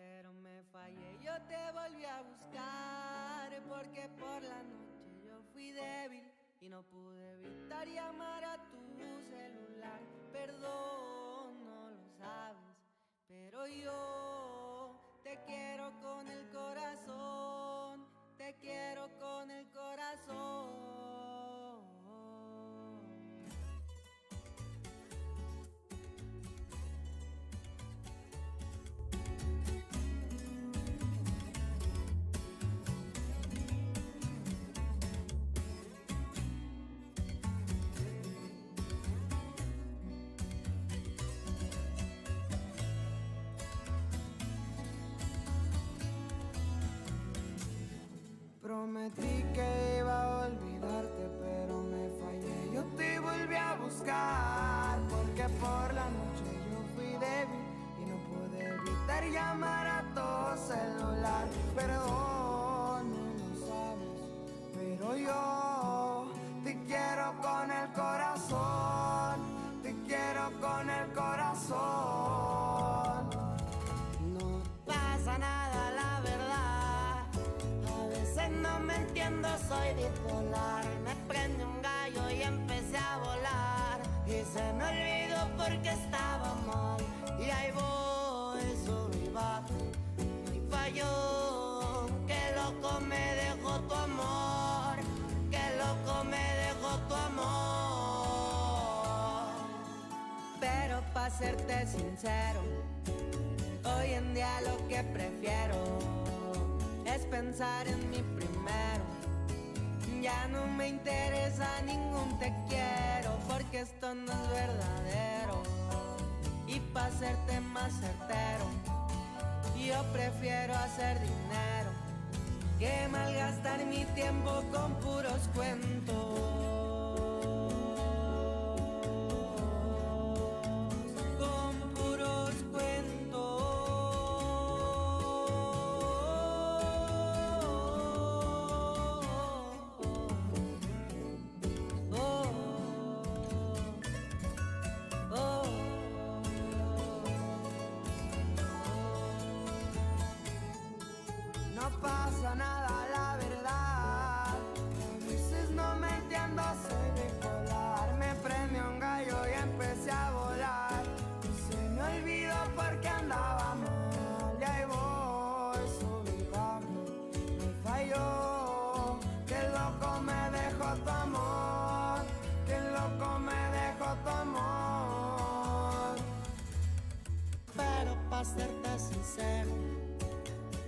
pero me fallé. Yo te volví a buscar porque por la noche yo fui débil y no pude evitar llamar a tu celular. Perdón, no lo sabes, pero yo te quiero con el corazón, te quiero con el corazón. Prometí que iba a olvidarte, pero me fallé. Yo te volví a buscar, porque por la noche yo fui débil y no pude evitar llamar a tu celular. Perdón, no lo sabes, pero yo te quiero con el corazón, te quiero con el corazón. No pasa nada, la verdad. A veces no me entiendo, soy bipolar. Me prende un gallo y empecé a volar. Y se me olvidó porque estaba mal. Y ahí voy, sube y bajo. Y falló. Qué loco me dejó tu amor. Qué loco me dejó tu amor. Pero para serte sincero, hoy en día lo que prefiero es pensar en mí primero. Ya no me interesa ningún te quiero, porque esto no es verdadero. Y para serte más certero, yo prefiero hacer dinero que malgastar mi tiempo con puros cuentos. Con puros cuentos. No pasa nada, la verdad. A veces no me entiendo, soy bipolar. Me prendió un gallo y empecé a volar. Y se me olvidó porque andaba mal. Y ahí voy, subí y bajo. Me falló. Qué loco me dejó tu amor. Qué loco me dejó tu amor. Pero para serte sincero,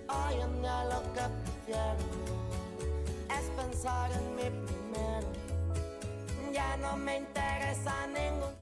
hoy en día lo que prefiero es pensar en mí primero. Ya no me interesa ningún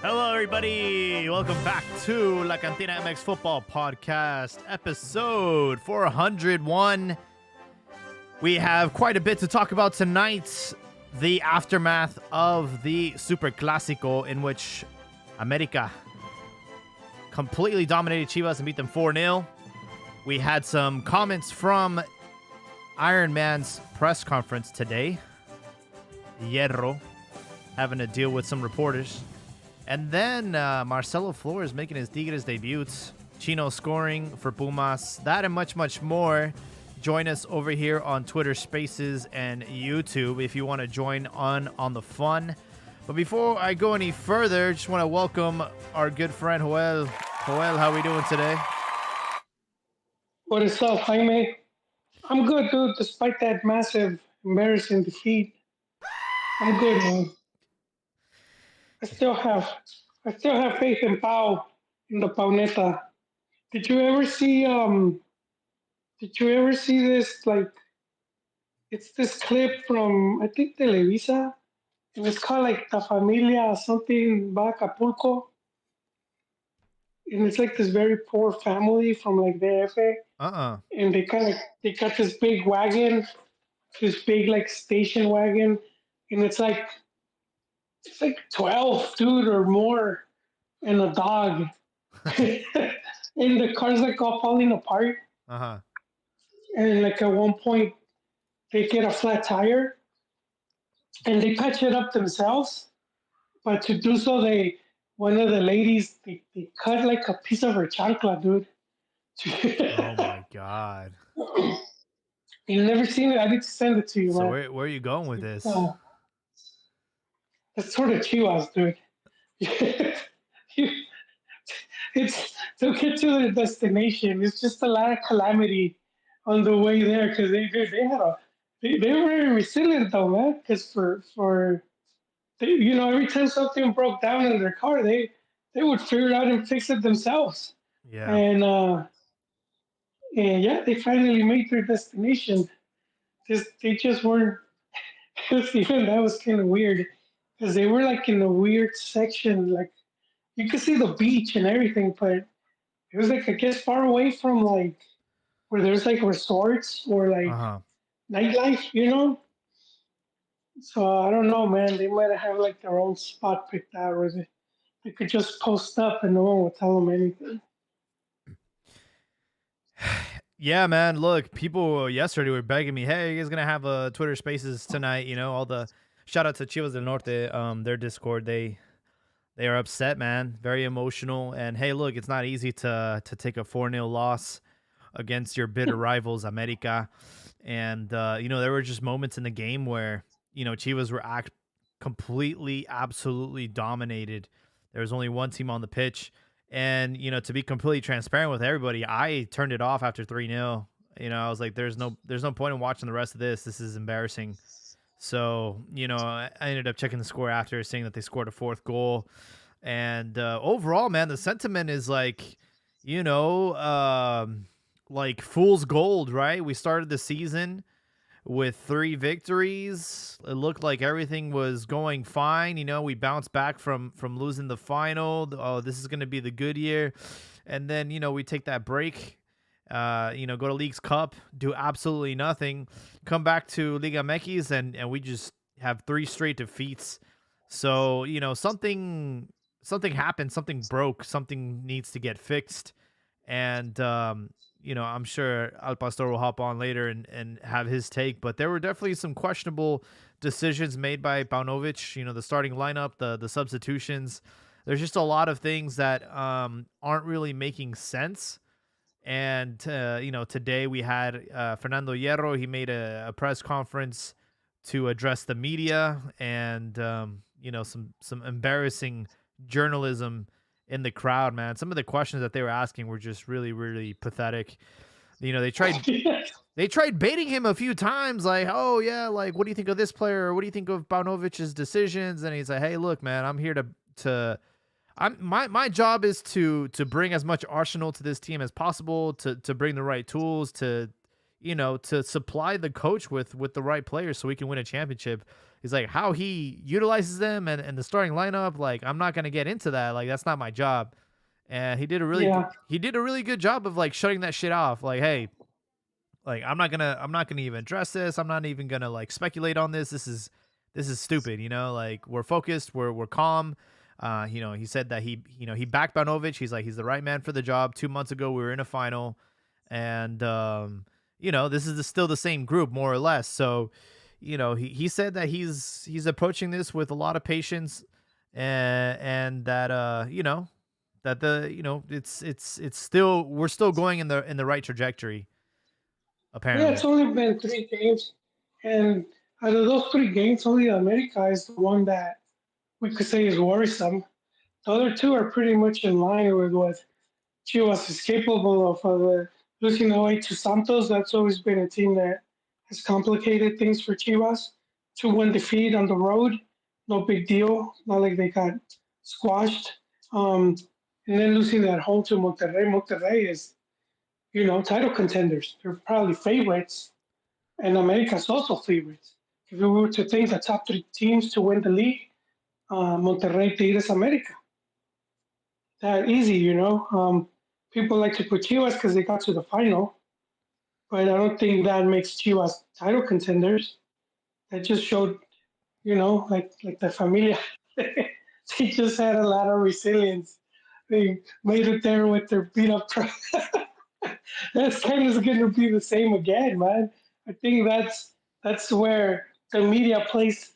Hello, everybody. Welcome back to La Cantina MX Football Podcast, episode 401. We have quite a bit to talk about tonight. The aftermath of the Super Clásico, in which América completely dominated Chivas and beat them 4-0. We had some comments from Iron Man's press conference today. Hierro having to deal with some reporters. And then Marcelo Flores making his Tigres debut. Chino scoring for Pumas. That and much, much more. Join us over here on Twitter Spaces and YouTube if you want to join on the fun. But before I go any further, just want to welcome our good friend Joel. Joel, how are we doing today? What is up, Jaime? I'm good, dude. Despite that massive, embarrassing defeat, I'm good, man. I still have faith in Pau, in the Pauneta. Did you ever see this, like, it's this clip from, I think, Televisa, and it's called like La Familia something va a Acapulco, and it's like this very poor family from like the F, and they got this big wagon, this big like station wagon, and it's like 12, dude, or more, and a dog. And the car's like all falling apart. And like at one point, they get a flat tire and they patch it up themselves. But to do so, one of the ladies, they cut like a piece of her chancla, dude. Oh my God. You've never seen it? I need to send it to you, So man. where are you going with this? That's sort of Chivas, dude. It's to get to their destination. It's just a lot of calamity on the way there because they were very resilient though, man. Because every time something broke down in their car, they would figure it out and fix it themselves. Yeah. And yeah, they finally made their destination. They just weren't. Even that was kind of weird because they were like in a weird section, like you could see the beach and everything, but it was like I guess far away from like where there's like resorts or like nightlife, you know. So I don't know, man. They might have like their own spot picked out, or they could just post up and no one would tell them anything. Yeah, man. Look, people yesterday were begging me, "Hey, you guys gonna have a Twitter Spaces tonight?" You know, all the shout out to Chivas del Norte, their Discord. They are upset, man. Very emotional. And hey, look, it's not easy to take a 4-0 loss against your bitter rivals, America. And there were just moments in the game where Chivas were completely, absolutely dominated. There was only one team on the pitch. And, to be completely transparent with everybody, I turned it off after 3-0. I was like, there's no point in watching the rest of this. This is embarrassing. So, I ended up checking the score after, seeing that they scored a fourth goal. And overall, man, the sentiment is like, like fool's gold, right? We started the season with 3 victories. It looked like everything was going fine. We bounced back from losing the final. Oh, this is going to be the good year. And then, we take that break, go to League's Cup, do absolutely nothing, come back to Liga MX, and we just have 3 straight defeats. So, something happened, something broke, something needs to get fixed. And, I'm sure Al Pastor will hop on later and have his take, but there were definitely some questionable decisions made by Paunovic, the starting lineup, the substitutions. There's just a lot of things that aren't really making sense. And, today we had Fernando Hierro. He made a press conference to address the media and, some embarrassing journalism in the crowd, man. Some of the questions that they were asking were just really, really pathetic. They tried baiting him a few times, like, oh yeah, like, what do you think of this player? Or what do you think of Paunovic's decisions? And he's like, hey, look, man, I'm here my job is to bring as much arsenal to this team as possible, to bring the right tools, to to supply the coach with the right players so we can win a championship. He's like, how he utilizes them and the starting lineup, like I'm not gonna get into that. Like that's not my job. And Yeah, he did a really good job of like shutting that shit off. Like, hey, like I'm not gonna even address this. I'm not even gonna like speculate on this. This is stupid, like we're focused, we're calm. He said that he backed Banovich. He's like, he's the right man for the job. 2 months ago, we were in a final, and this is still the same group, more or less. So, he said that he's approaching this with a lot of patience, and that that it's still we're still going in the right trajectory, yeah. It's apparently. only been 3 games, and out of those 3 games, only America is the one that we could say is worrisome. The other two are pretty much in line with what Chivas is capable of. Losing away to Santos, that's always been a team that has complicated things for Chivas. 2-1 defeat on the road, no big deal. Not like they got squashed. Um, and then losing at home to Monterrey. Monterrey is, title contenders. They're probably favorites, and America's also favorites. If we were to think the top 3 teams to win the league, Monterrey, Tigres, America. That easy. People like to put Chivas because they got to the final, but I don't think that makes Chivas title contenders. That just showed, like the Familia, they just had a lot of resilience. They made it there with their beat up truck. That's kind of going to be the same again, man. I think that's where the media plays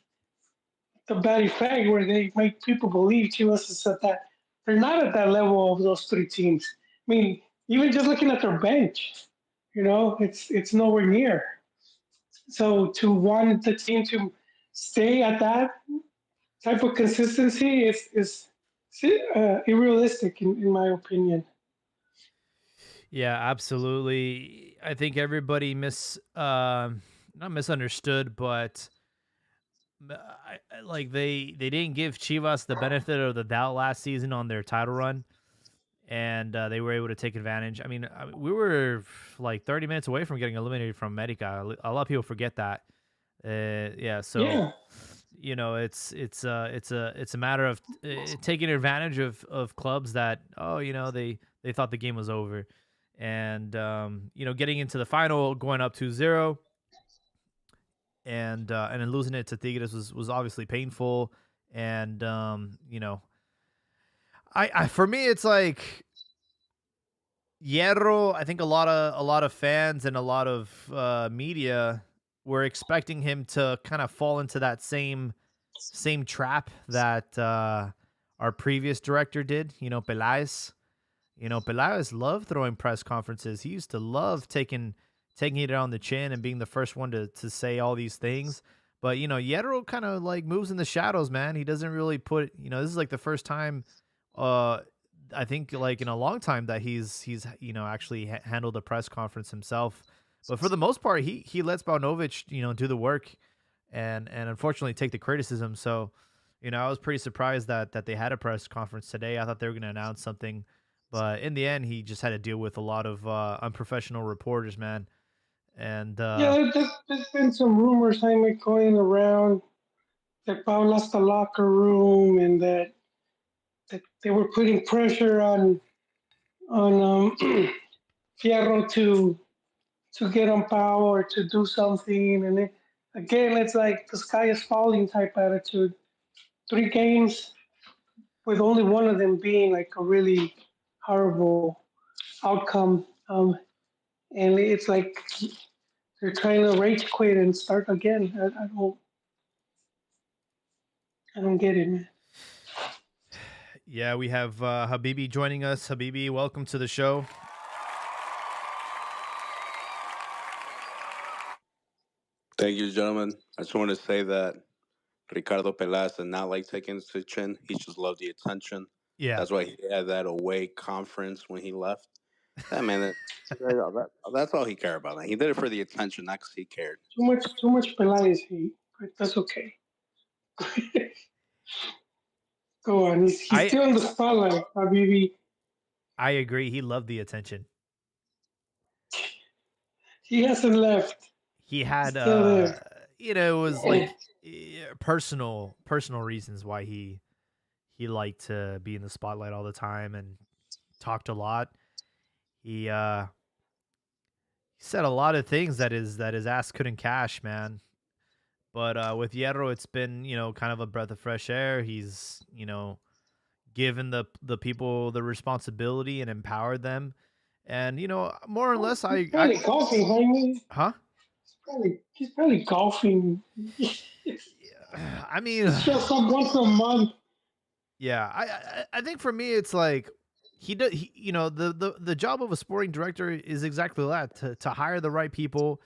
the bad effect, where they make people believe Chivas is at that. They're not at that level of those 3 teams. I mean, even just looking at their bench, it's nowhere near. So to want the team to stay at that type of consistency is unrealistic in my opinion. Yeah, absolutely. I think everybody not misunderstood, but like they didn't give Chivas the benefit of the doubt last season on their title run, and they were able to take advantage. We were like 30 minutes away from getting eliminated from Medica. A lot of people forget that. Yeah, so Yeah, it's a matter of taking advantage of clubs that, they thought the game was over, and getting into the final, going up 2-0, and then losing it to Tigres was obviously painful. And I for me it's like Hierro. I think a lot of fans and a lot of media were expecting him to kind of fall into that same trap that our previous director did. Pelaez. Pelaez loved throwing press conferences. He used to love taking it on the chin and being the first one to say all these things. But Hierro kind of like moves in the shadows, man. He doesn't really put. This is like the first time, uh, I think like in a long time that he's actually handled a press conference himself. But for the most part, he lets Bogdanovic do the work, and unfortunately take the criticism. So, I was pretty surprised that they had a press conference today. I thought they were going to announce something, but in the end, he just had to deal with a lot of unprofessional reporters, man. And yeah. There's been some rumors, Jaime, going around that Pau lost the locker room and that they were putting pressure on Fierro to get on Pau or to do something. And again, it's like the sky is falling type attitude. 3 games with only one of them being like a really horrible outcome. And it's like they're trying to rage quit and start again. I don't get it, man. yeah, we have Habibi joining us. Habibi, welcome to the show. Thank you, gentlemen. I just want to say that Ricardo Pelas did not like taking his chin. He just loved the attention. Yeah. That's why he had that away conference when he left. That man, that's all he cared about. He did it for the attention, not because he cared. Too much Pelaez hate, but that's okay. Go on. He's I still in the spotlight, Habibi. I agree. He loved the attention. He hasn't left. He He's had still there. it was Yeah. like personal reasons why he liked to be in the spotlight all the time and talked a lot. He he said a lot of things that his ass couldn't cash, man. But with Hierro, it's been, kind of a breath of fresh air. He's, given the people the responsibility and empowered them. And more or less, He's I probably golfing, Jaime. huh? He's probably golfing. I mean, He shows up once a month. yeah, I think for me, it's like he does. The job of a sporting director is exactly that, to hire the right people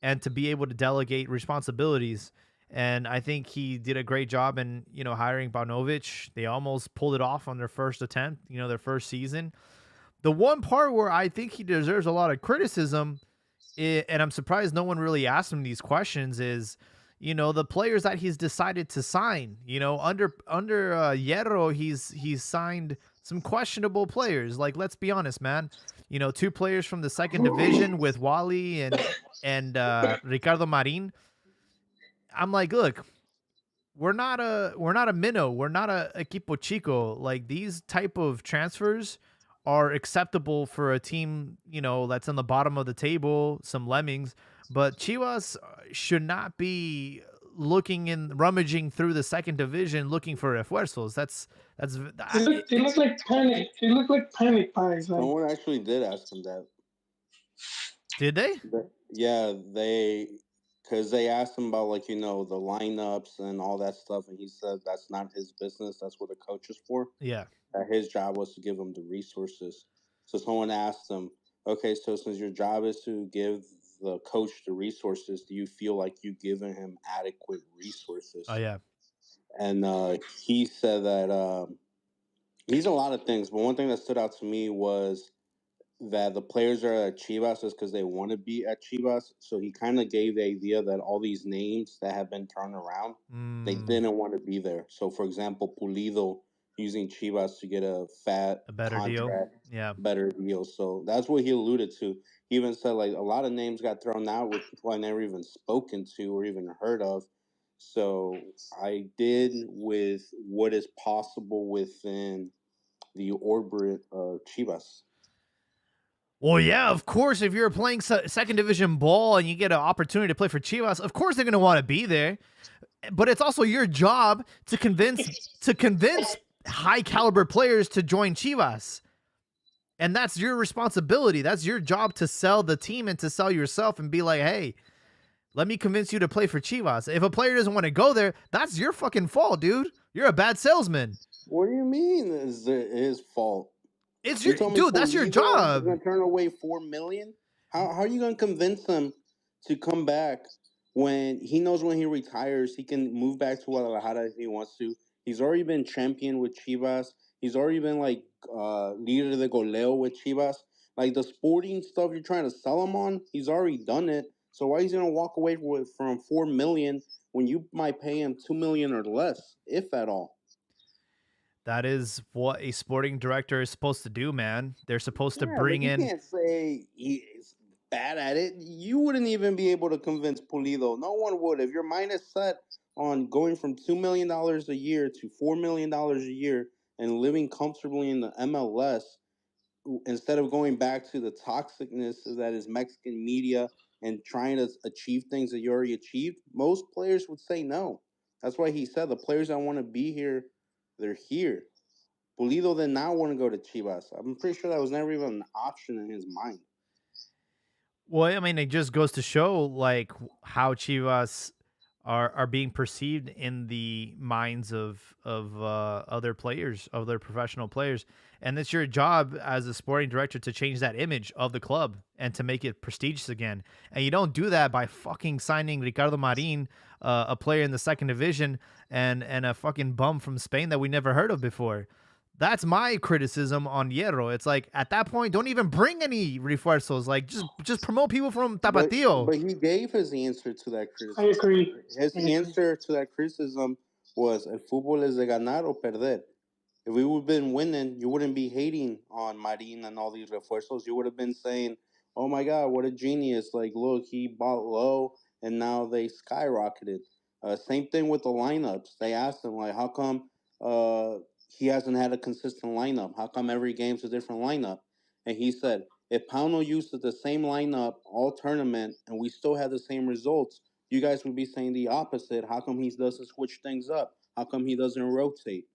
and to be able to delegate responsibilities. And I think he did a great job in hiring Banovic. They almost pulled it off on their first attempt, their first season. The one part where I think he deserves a lot of criticism, and I'm surprised no one really asked him these questions, is the players that he's decided to sign. Under Hierro, he's signed some questionable players. Like, let's be honest, man. Two players from the second division with Wally and Ricardo Marin. I'm like, look, we're not a minnow. We're not a equipo chico. Like, these type of transfers are acceptable for a team, that's on the bottom of the table, some lemmings. But Chivas should not be looking and rummaging through the second division looking for refuerzos. They look like panic. They look like panic buys. Like Someone actually did ask him that. Did they? Yeah, because they asked him about like the lineups and all that stuff, and he said that's not his business. That's what the coach is for. Yeah. That his job was to give him the resources. So someone asked him, okay, so since your job is to give the coach the resources, do you feel like you've given him adequate resources? Oh yeah. And he said that he's a lot of things, but one thing that stood out to me was that the players are at Chivas is because they want to be at Chivas. So he kind of gave the idea that all these names that have been turned around, they Mm, didn't want to be there. So, for example, Pulido using Chivas to get a fat a better deal. contract, Yeah. better deal. So that's what he alluded to. He even said like a lot of names got thrown out with people I never even spoken to or even heard of. So I did with what is possible within the orbit of Chivas. Well, yeah, of course. If you're playing second division ball and you get an opportunity to play for Chivas, of course they're going to want to be there. But it's also your job to convince high caliber players to join Chivas. And that's your responsibility. That's your job, to sell the team and to sell yourself and be like, hey, let me convince you to play for Chivas. If a player doesn't want to go there, that's your fucking fault, dude. You're a bad salesman. What do you mean is it his fault? It's You your told me dude. That's your Pulido is job. going to turn away $4 million. How are you going to convince him to come back when he knows when he retires he can move back to Guadalajara if he wants to? He's already been champion with Chivas. He's already been like leader de goleo with Chivas. Like the sporting stuff you're trying to sell him on, he's already done it. So why is he going to walk away from $4 million when you might pay him $2 million or less, if at all? That is what a sporting director is supposed to do, man. They're supposed to Yeah, but bring you in. can't say he's bad at it. You wouldn't even be able to convince Pulido. No one would. If your mind is set on going from $2 million a year to $4 million a year and living comfortably in the MLS, instead of going back to the toxicness that is Mexican media and trying to achieve things that you already achieved, most players would say no. That's why he said the players that want to be here, they're here. Pulido did not want to go to Chivas. I'm pretty sure that was never even an option in his mind. Well, I mean, it just goes to show like how Chivas are being perceived in the minds of other players, of their professional players, and it's your job as a sporting director to change that image of the club and to make it prestigious again. And you don't do that by fucking signing Ricardo Marin, a player in the second division, and a fucking bum from Spain that we never heard of before. That's my criticism on Hierro. It's like at that point, don't even bring any refuerzos. Like just promote people from Tapatio. But he gave his answer to that I criticism. agree. His I agree. answer to that criticism was el fútbol es de ganar o perder. If we would have been winning, you wouldn't be hating on Marin and all these refuerzos. You would have been saying, oh my God, what a genius! Like, look, he bought low, and now they skyrocketed. Same thing with the lineups. They asked him like, how come uh, he hasn't had a consistent lineup? How come every game's a different lineup? And he said, if Pauno used the same lineup all tournament and we still had the same results, you guys would be saying the opposite. How come he doesn't switch things up? How come he doesn't rotate?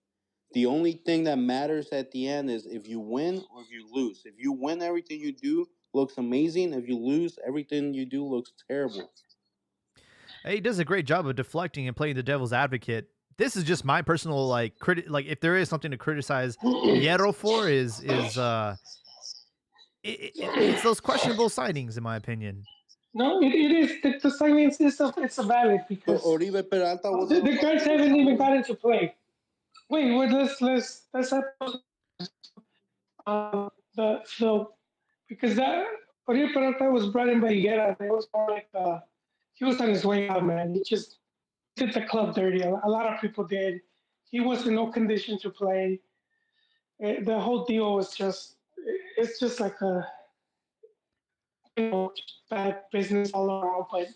The only thing that matters at the end is if you win or if you lose. If you win, everything you do looks amazing. If you lose, everything you do looks terrible. He does a great job of deflecting and playing the devil's advocate. This is just my personal like if there is something to criticize Hierro for it's those questionable signings in my opinion. No, it is the signings is it's a valid because Oribe Peralta wasn't a the guys possible haven't even signing. gotten to play. Wait, let's have the because that Oriol Peralta was brought in by Higuera. It was more like he was on his way out, man. He just did the club dirty. A lot of people did. He was in no condition to play. The whole deal was just it's just like a bad business all around. But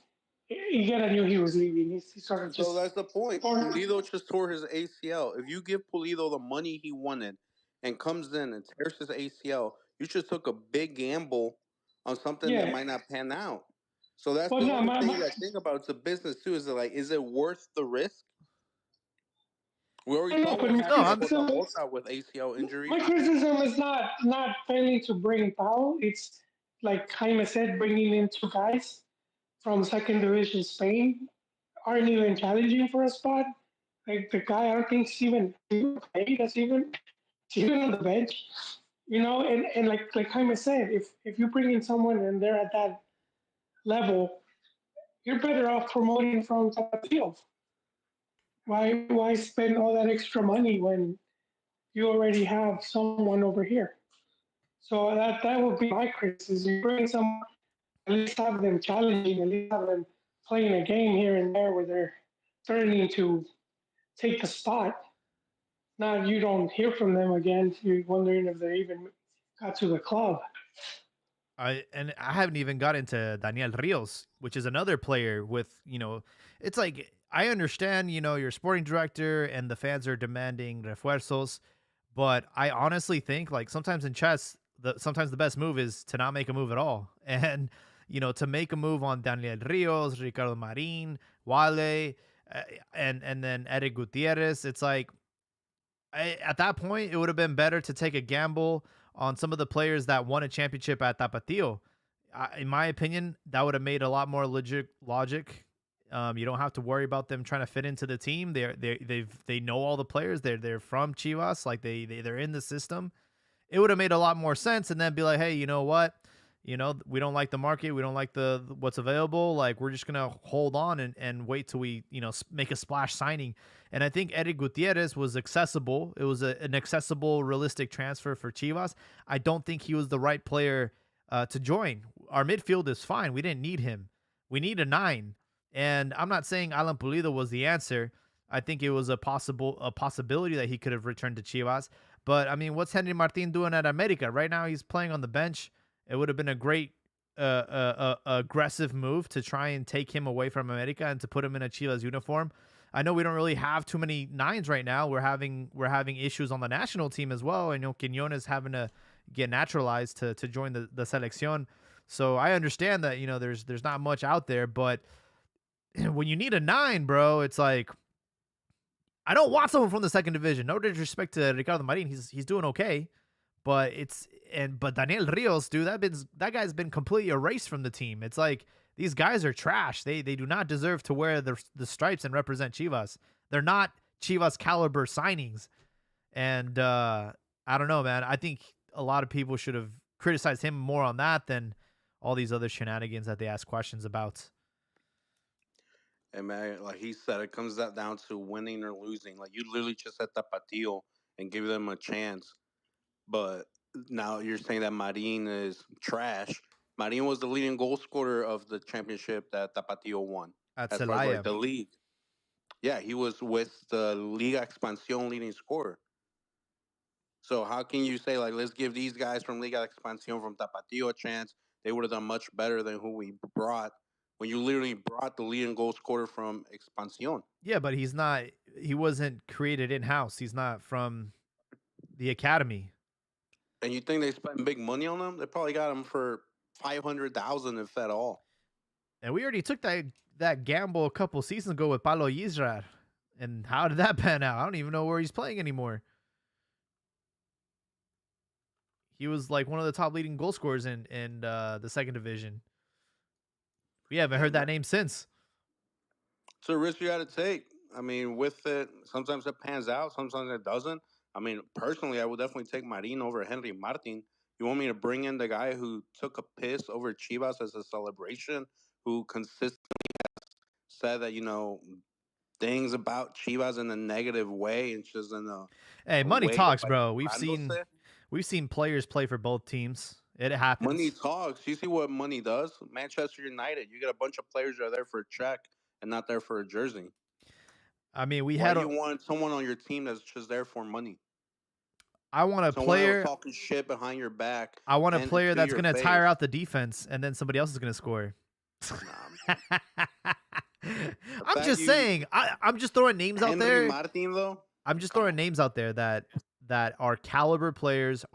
Higuera knew he was leaving. He sort of So just that's the point. Pulido just tore his ACL. If you give Pulido the money he wanted and comes in and tears his ACL, you just took a big gamble on something that yeah. might not pan out. So that's But the no, only thing you got to think about. It's a business too. Is it worth the risk? We already no, saw but what No, happened to I'm Botafogo with ACL injuries. my criticism is not failing to bring Pau. It's like Jaime said, bringing in two guys from second division Spain aren't even challenging for a spot. Like the guy, I don't think he's even paid. That's even on the bench. And like Jaime said, if you bring in someone and they're at that level, you're better off promoting from top field. Why spend all that extra money when you already have someone over here? So that would be my criticism. You bring someone, at least have them challenging, at least have them playing a game here and there where they're turning to take the spot. Now you don't hear from them again. You're wondering if they even got to the club. I haven't even got into Daniel Rios, which is another player with, it's like I understand, your sporting director and the fans are demanding refuerzos, but I honestly think like sometimes in chess, sometimes the best move is to not make a move at all. And to make a move on Daniel Rios, Ricardo Marin, Wale, uh, and then Eric Gutierrez, it's like at that point, it would have been better to take a gamble on some of the players that won a championship at Tapatio. In my opinion, that would have made a lot more logic. You don't have to worry about them trying to fit into the team. They know all the players. They're from Chivas, like they're in the system. It would have made a lot more sense, and then be like, hey, you know what? We don't like the market. We don't like the what's available. Like we're just gonna hold on and wait till we make a splash signing. And I think Eric Gutierrez was accessible. It was an accessible, realistic transfer for Chivas. I don't think he was the right player to join. Our midfield is fine. We didn't need him. We need a 9. And I'm not saying Alan Pulido was the answer. I think it was a possibility that he could have returned to Chivas. But I mean, what's Henry Martin doing at America right now? He's playing on the bench. It would have been a great aggressive move to try and take him away from America and to put him in a Chivas uniform. I know we don't really have too many 9s right now. We're having issues on the national team as well. I know Quinones having to get naturalized to join the selección. So I understand that there's not much out there, but when you need a 9, bro, it's like I don't want someone from the second division. No disrespect to Ricardo Marin, he's doing okay. But Daniel Rios, dude, that guy's been completely erased from the team. It's like these guys are trash. They do not deserve to wear the stripes and represent Chivas. They're not Chivas caliber signings. And I don't know, man. I think a lot of people should have criticized him more on that than all these other shenanigans that they ask questions about. And man, like he said, it comes down to winning or losing. Like you literally just set Tapatio and give them a chance. But now you're saying that Marin is trash. Marin was the leading goal scorer of the championship that Tapatio won, At as far as like Celaya. the league. Yeah, he was with the Liga Expansión leading scorer. So how can you say like let's give these guys from Liga Expansión from Tapatio a chance? they would have done much better than who we brought. When you literally brought the leading goal scorer from Expansión. Yeah, but he wasn't created in house. He's not from the academy. And you think they spent big money on him? They probably got him for 500,000 if at all. And we already took that gamble a couple seasons ago with Paulo Yizrar. And how did that pan out? I don't even know where he's playing anymore. He was like one of the top leading goal scorers in the second division. We haven't heard that name since. It's a risk you got to take. I mean, with it, sometimes it pans out, sometimes it doesn't. I mean, personally, I would definitely take Marin over Henry Martin. You want me to bring in the guy who took a piss over Chivas as a celebration, who consistently said that, things about Chivas in a negative way and just in a Hey, money way talks, of, bro. burlándose? We've seen players play for both teams. It happens. Money talks. You see what money does? Manchester United, you get a bunch of players that are there for a check and not there for a jersey. I mean, Why do you want someone on your team that's just there for money? I want a Someone player talking shit behind your back. I want a and player to that's your going to face. tire out the defense and then somebody else is going to score. I'm just saying. I'm just throwing names out Henry there. Martin, though? I'm just throwing names out there that are caliber players.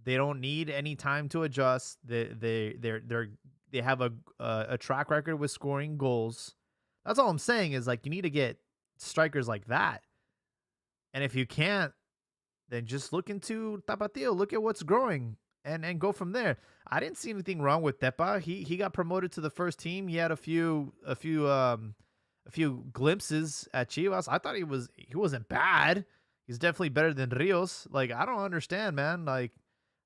They don't need any time to adjust. They have a track record with scoring goals. That's all I'm saying is like you need to get strikers like that. And if you can't, then just look into Tapatio. Look at what's growing and go from there. I didn't see anything wrong with Tepa. He got promoted to the first team. He had a few glimpses at Chivas. I thought he wasn't bad. He's definitely better than Rios. Like, I don't understand, man. Like,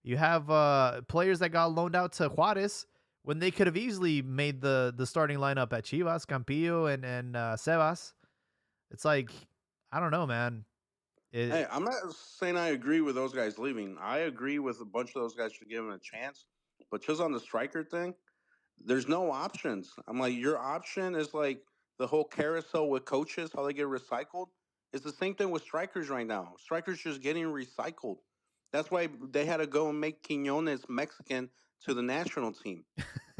you have players that got loaned out to Juarez when they could have easily made the starting lineup at Chivas, Campillo and Sebas. It's like, I don't know, man. Hey, I'm not saying I agree with those guys leaving. I agree with a bunch of those guys should give him a chance. But just on the striker thing, there's no options. I'm like, your option is like the whole carousel with coaches, how they get recycled. It's the same thing with strikers right now. Strikers just getting recycled. That's why they had to go and make Quinones Mexican to the national team.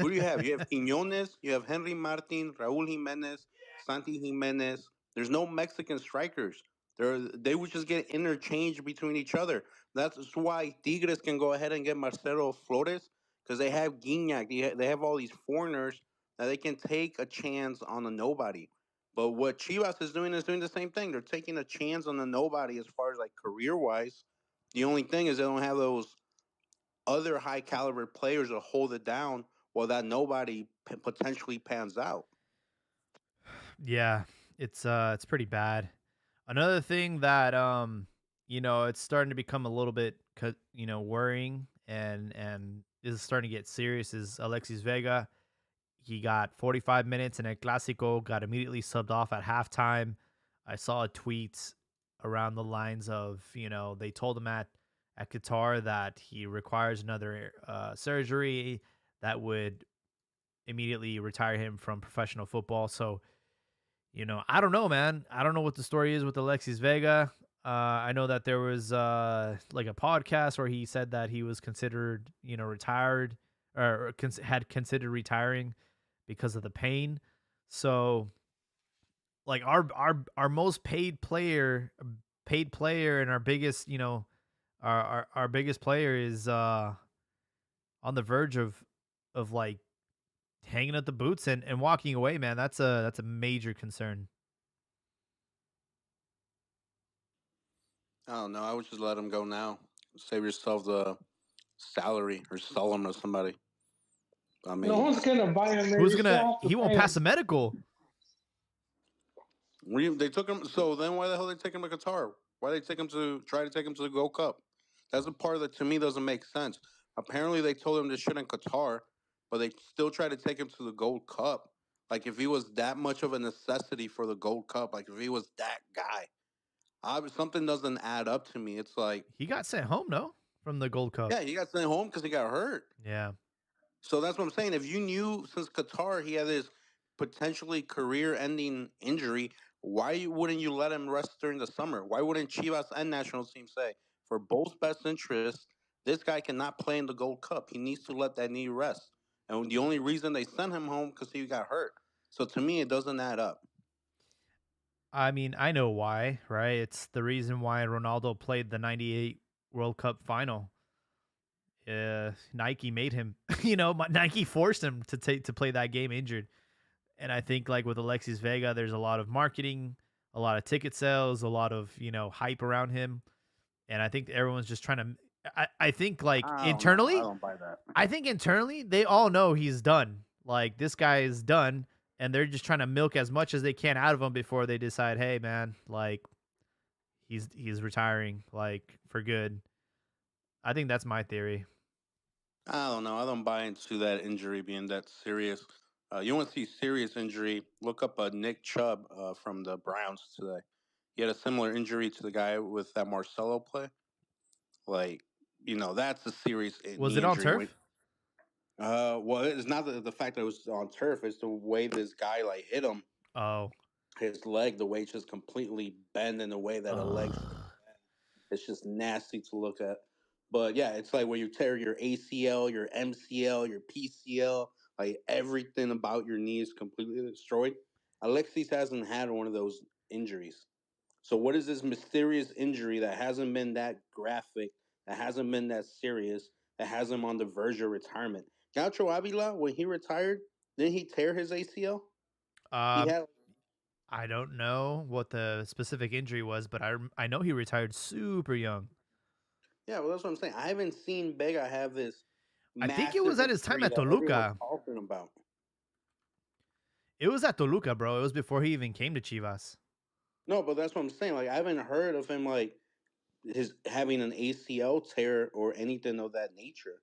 Who do you have? You have Quinones, you have Henry Martin, Raul Jimenez, Santi Jimenez. There's no Mexican strikers. They would just get interchanged between each other. That's why Tigres can go ahead and get Marcelo Flores because they have Guignac. They have all these foreigners that they can take a chance on a nobody. But what Chivas is doing the same thing. They're taking a chance on a nobody as far as like career wise. The only thing is they don't have those other high caliber players to hold it down while that nobody potentially pans out. Yeah, it's pretty bad. Another thing that it's starting to become a little bit worrying and is starting to get serious is Alexis Vega. He got 45 minutes in a Clásico, got immediately subbed off at halftime. I saw a tweet around the lines of, they told him at Qatar that he requires another surgery that would immediately retire him from professional football. So, I don't know, man. I don't know what the story is with Alexis Vega. I know that there was like a podcast where he said that he was considered, retired or had considered retiring because of the pain. So, like our most paid player and our biggest, our biggest player is on the verge of like hanging up the boots and walking away, man. That's a major concern. I don't know. I would just let him go now. Save yourself the salary or sell him to somebody. I mean, No one's gonna buy him. Man. Who's You still gonna? have to He won't pay pass him. a medical. they took him. So then, why the hell they take him to Qatar? Why they try to take him to the Gold Cup? That's a part that to me doesn't make sense. Apparently, they told him to shit in Qatar, but they still try to take him to the Gold Cup. Like if he was that much of a necessity for the Gold Cup, like if he was that guy, something doesn't add up to me. It's like He got sent home, no, from the Gold Cup. yeah, he got sent home because he got hurt. Yeah. So that's what I'm saying. If you knew since Qatar he had this potentially career-ending injury, why wouldn't you let him rest during the summer? Why wouldn't Chivas and national team say, for both best interests, this guy cannot play in the Gold Cup. He needs to let that knee rest. and the only reason they sent him home because he got hurt. So to me, it doesn't add up. I mean, I know why, right? It's the reason why Ronaldo played the 98 World Cup final. Nike made him, Nike forced him to play that game injured. And I think like with Alexis Vega, there's a lot of marketing, a lot of ticket sales, a lot of, hype around him. And I think everyone's just trying to I think like I don't know. I internally, don't buy that. I think internally they all know he's done. Like this guy is done and they're just trying to milk as much as they can out of him before they decide, "Hey man, like he's retiring like for good." I think that's my theory. I don't know. I don't buy into that injury being that serious. You want to see serious injury? Look up Nick Chubb from the Browns today. He had a similar injury to the guy with that Marcelo play. Like, that's a serious Was knee it on injury. turf? Well, it's not the fact that it was on turf. It's the way this guy like hit him. Oh. His leg, the way it's just completely bent in a way that a leg. Ugh. It's just nasty to look at. But yeah, it's like when you tear your ACL, your MCL, your PCL, like everything about your knee is completely destroyed. Alexis hasn't had one of those injuries. So what is this mysterious injury that hasn't been that graphic, that hasn't been that serious, that has him on the verge of retirement? Gaucho Avila, when he retired, didn't he tear his ACL? He Um had I don't know what the specific injury was, but I know he retired super young. Yeah, well that's what I'm saying. I haven't seen Vega have this I think it massive was at his time injury at that everyone's Toluca. talking about. It was at Toluca, bro. It was before he even came to Chivas. No, but that's what I'm saying. Like I haven't heard of him like his having an ACL tear or anything of that nature.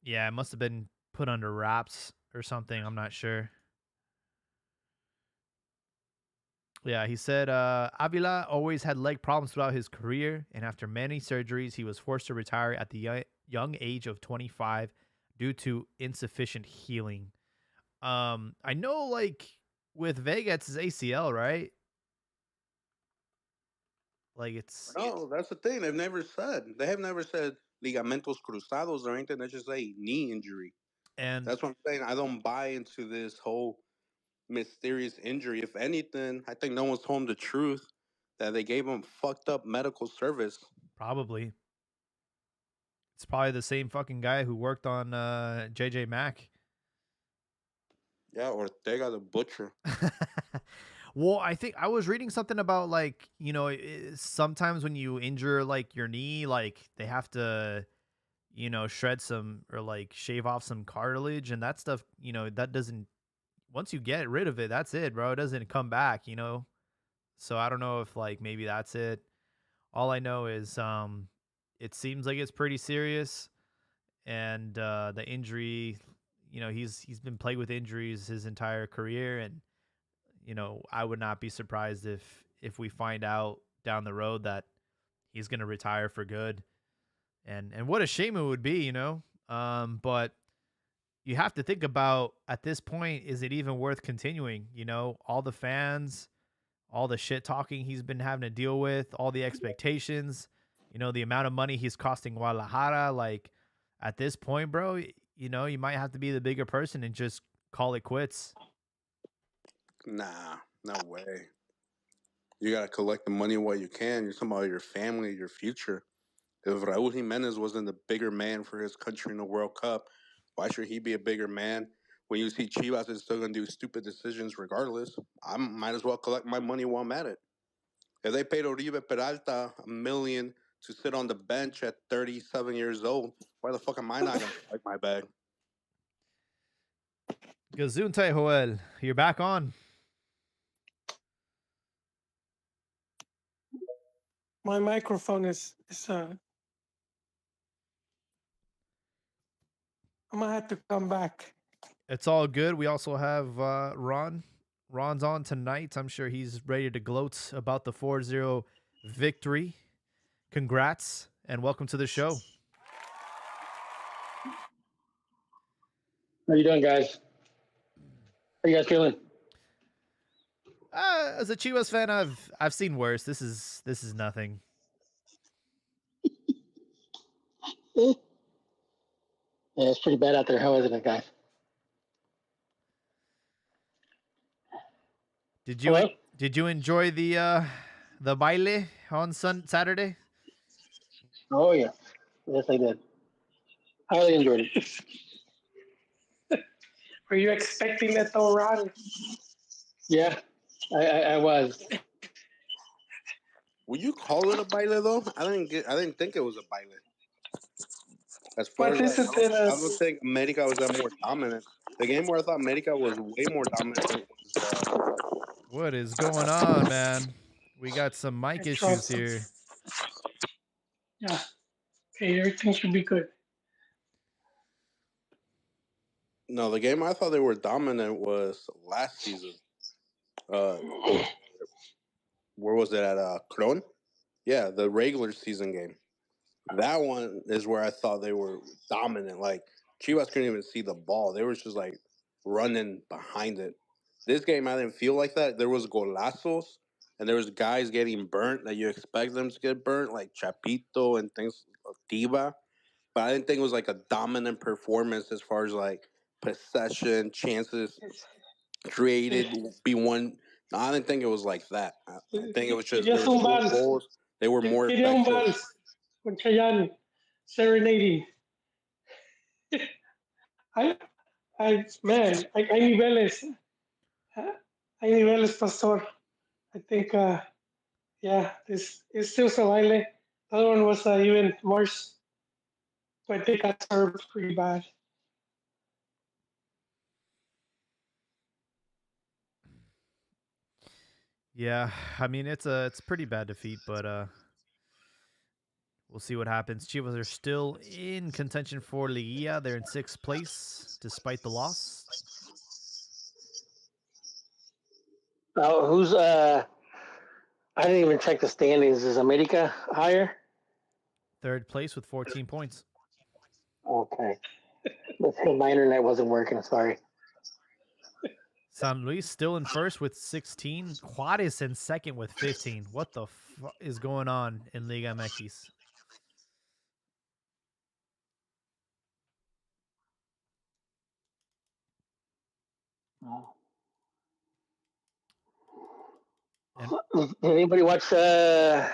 Yeah, it must have been put under wraps or something. I'm not sure. Yeah, he said Avila always had leg problems throughout his career, and after many surgeries, he was forced to retire at the young age of 25 due to insufficient healing. I know, like with Vega, it's his ACL, right? Like it's No, that's the thing. They have never said ligamentos cruzados or anything. They just say knee injury. and That's what I'm saying. I don't buy into this whole mysterious injury. If anything, I think no one's told him the truth that they gave him fucked up medical service. probably it's probably the same fucking guy who worked on JJ Mack. Yeah, Ortega the butcher. Well, I think I was reading something about like, sometimes when you injure like your knee, like they have to, shred some or like shave off some cartilage and that stuff, that doesn't, once you get rid of it, that's it, bro. It doesn't come back. So I don't know if like maybe that's it. All I know is it seems like it's pretty serious and the injury, he's been plagued with injuries his entire career and I would not be surprised if we find out down the road that he's going to retire for good. And what a shame it would be. But you have to think about at this point, is it even worth continuing? All the fans, all the shit talking he's been having to deal with, all the expectations, the amount of money he's costing Guadalajara. Like at this point, bro, you might have to be the bigger person and just call it quits. Nah, no way. You gotta collect the money while you can. You're talking about your family, your future. If Raul Jimenez wasn't a bigger man for his country in the World Cup, why should he be a bigger man? When you see Chivas is still gonna do stupid decisions regardless, I might as well collect my money while I'm at it. If they paid Oribe Peralta $1 million to sit on the bench at 37 years old, why the fuck am I not gonna collect my bag? Gesundheit, Joel. You're back on. My microphone is I'm gonna have to come back. It's all good. We also have Ron. Ron's on tonight. I'm sure he's ready to gloat about the 4-0 victory. Congrats and welcome to the show. How you doing, guys? How you guys feeling? As a Chivas fan, I've seen worse. This is nothing. Yeah, it's pretty bad out there. How is it, guys? Did you Hello? did you enjoy the baile on Saturday? Oh, yeah. Yes, I did. I really enjoyed it. Were you expecting that though, Ron? Yeah, I was. Would you call it a baile though? I didn't think it was a baile. As far What as like, is it that I don't think America was that more dominant. The game where I thought America was way more dominant was What is going on, man? We got some mic I tried issues some? here. Yeah. Okay, everything should be good. no, the game I thought they were dominant was last season. It was where was it at Cron? Yeah, the regular season game. That one is where I thought they were dominant. Like Chivas couldn't even see the ball; they were just like running behind it. This game, I didn't feel like that. There was golazos, and there was guys getting burnt that you expect them to get burnt, like Chapito and things, Diva. But I didn't think it was like a dominant performance as far as like possession, chances It's, created, it, be one. No, I didn't think it was like that. I think it was just quería there was more zumbar, goals. They were more quería un effective. vals con Chayanne serenading. I, hay niveles. Huh? Hay niveles, Pastor. I think, yeah, this is still so baile. The other one was even worse, but they got served pretty bad. Yeah, I mean it's pretty bad defeat, but we'll see what happens. Chivas are still in contention for Liguilla. They're in sixth place despite the loss. Who's I didn't even check the standings. Is America higher? Third place with 14 points. Okay. My internet wasn't working. Sorry. San Luis still in first with 16. Juarez in second with 15. What the fuck is going on in Liga MX? And Did anybody watch? Did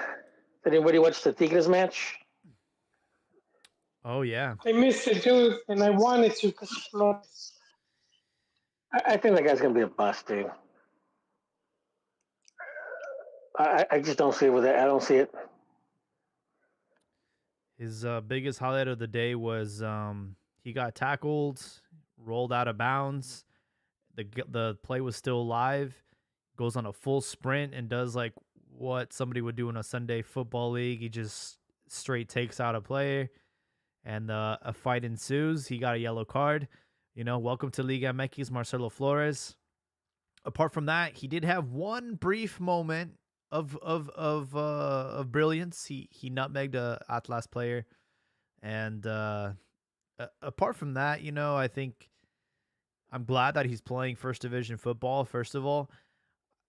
anybody watch the Tigres match? oh yeah, I missed it too, and I wanted to because of Flores. I think that guy's gonna be a bust, dude. I just don't see it with it. I don't see it. his biggest highlight of the day was he got tackled, rolled out of bounds. The play was still live. Goes on a full sprint and does like what somebody would do in a Sunday football league. He just straight takes out a player, and a fight ensues. He got a yellow card. You know, welcome to Liga MX, Marcelo Flores. Apart from that, he did have one brief moment of brilliance. He nutmegged a Atlas player, and apart from that, you know, I think I'm glad that he's playing first division football. First of all,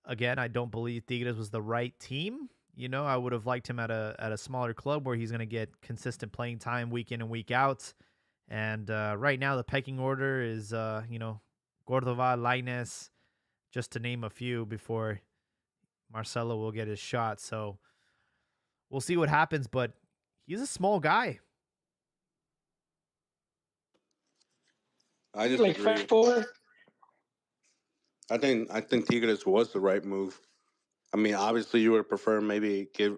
again, I don't believe Tigres was the right team. You know, I would have liked him at a smaller club where he's going to get consistent playing time week in and week out. And right now, the pecking order is, you know, Cordova, Lainez, just to name a few before Marcelo will get his shot. So we'll see what happens, but he's a small guy. I Like disagree. 5'4". I think Tigres was the right move. I mean, obviously, you would prefer maybe give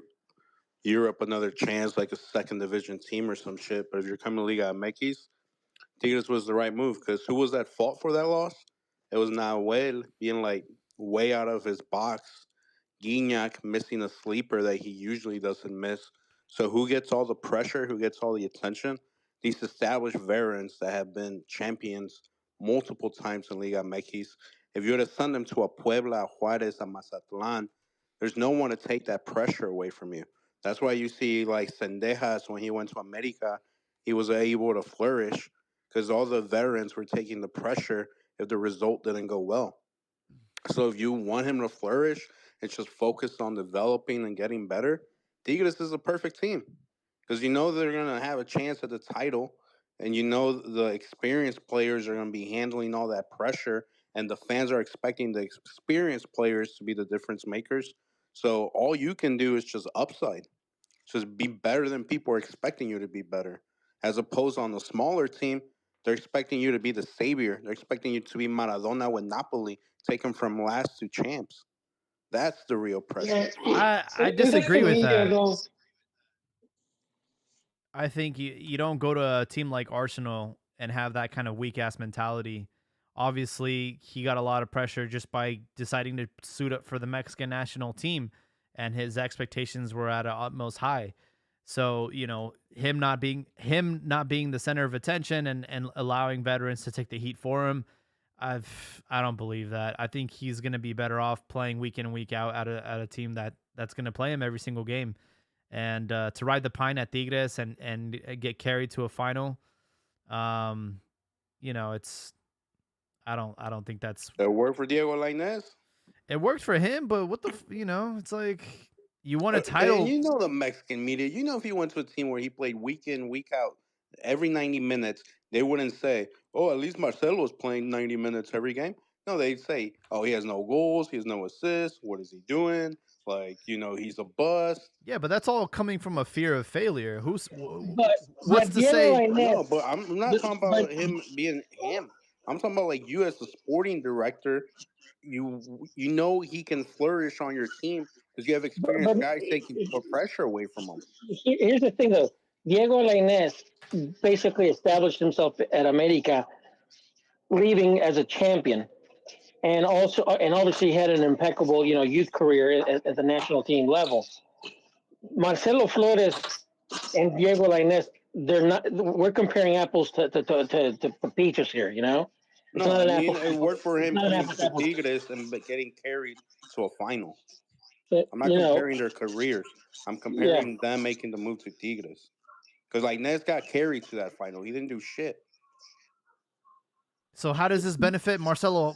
Europe another chance, like a second division team or some shit. But if you're coming to Liga MX, Tigres was the right move because who was at fault for that loss? It was Nahuel being like way out of his box. Gignac missing a sleeper that he usually doesn't miss. So who gets all the pressure? Who gets all the attention? These established veterans that have been champions multiple times in Liga MX. If you were to send them to a Puebla, Juarez, a Mazatlan, there's no one to take that pressure away from you. That's why you see like Sendejas when he went to America, he was able to flourish because all the veterans were taking the pressure if the result didn't go well. So if you want him to flourish and just focus on developing and getting better, Tigres is a perfect team because you know they're going to have a chance at the title and you know the experienced players are going to be handling all that pressure, and the fans are expecting the experienced players to be the difference makers. So all you can do is just upside, just be better than people are expecting you to be better. As opposed on the smaller team, they're expecting you to be the savior. They're expecting you to be Maradona with Napoli, take them from last to champs. That's the real Yeah, pressure. I it's like the disagree with media, that. though. I think you don't go to a team like Arsenal and have that kind of weak ass mentality. Obviously, he got a lot of pressure just by deciding to suit up for the Mexican national team, and his expectations were at an utmost high. So him not being the center of attention and allowing veterans to take the heat for him, I don't believe that. I think he's going to be better off playing week in and week out at a team that's going to play him every single game. And to ride the pine at Tigres and get carried to a final, um, it's I don't think that's It worked for Diego Lainez. it worked for him, but it's like you won a And title. you know the Mexican media. You know if he went to a team where he played week in, week out, every 90 minutes, they wouldn't say, "Oh, at least Marcelo's playing 90 minutes every game." No, they'd say, "Oh, he has no goals, he has no assists. What is he doing? Like, he's a bust." Yeah, but that's all coming from a fear of failure. But What's to Diego say? Lainez, No, but I'm not talking but about him being him. I'm talking about like you as the sporting director. You know he can flourish on your team because you have experienced but guys taking put pressure away from him. here's the thing though. Diego Lainez basically established himself at America, leaving as a champion, and obviously had an impeccable youth career at the national team level. Marcelo Flores and Diego Lainez, they're not. We're comparing apples to peaches here. It's No, not I an mean apples. it worked for It's him not an coming apples to apples. Tigres and getting carried to a final. But, I'm not comparing their careers. I'm yeah. comparing them making the move to Tigres because like Nez got carried to that final. He didn't do shit. So how does this benefit Marcelo?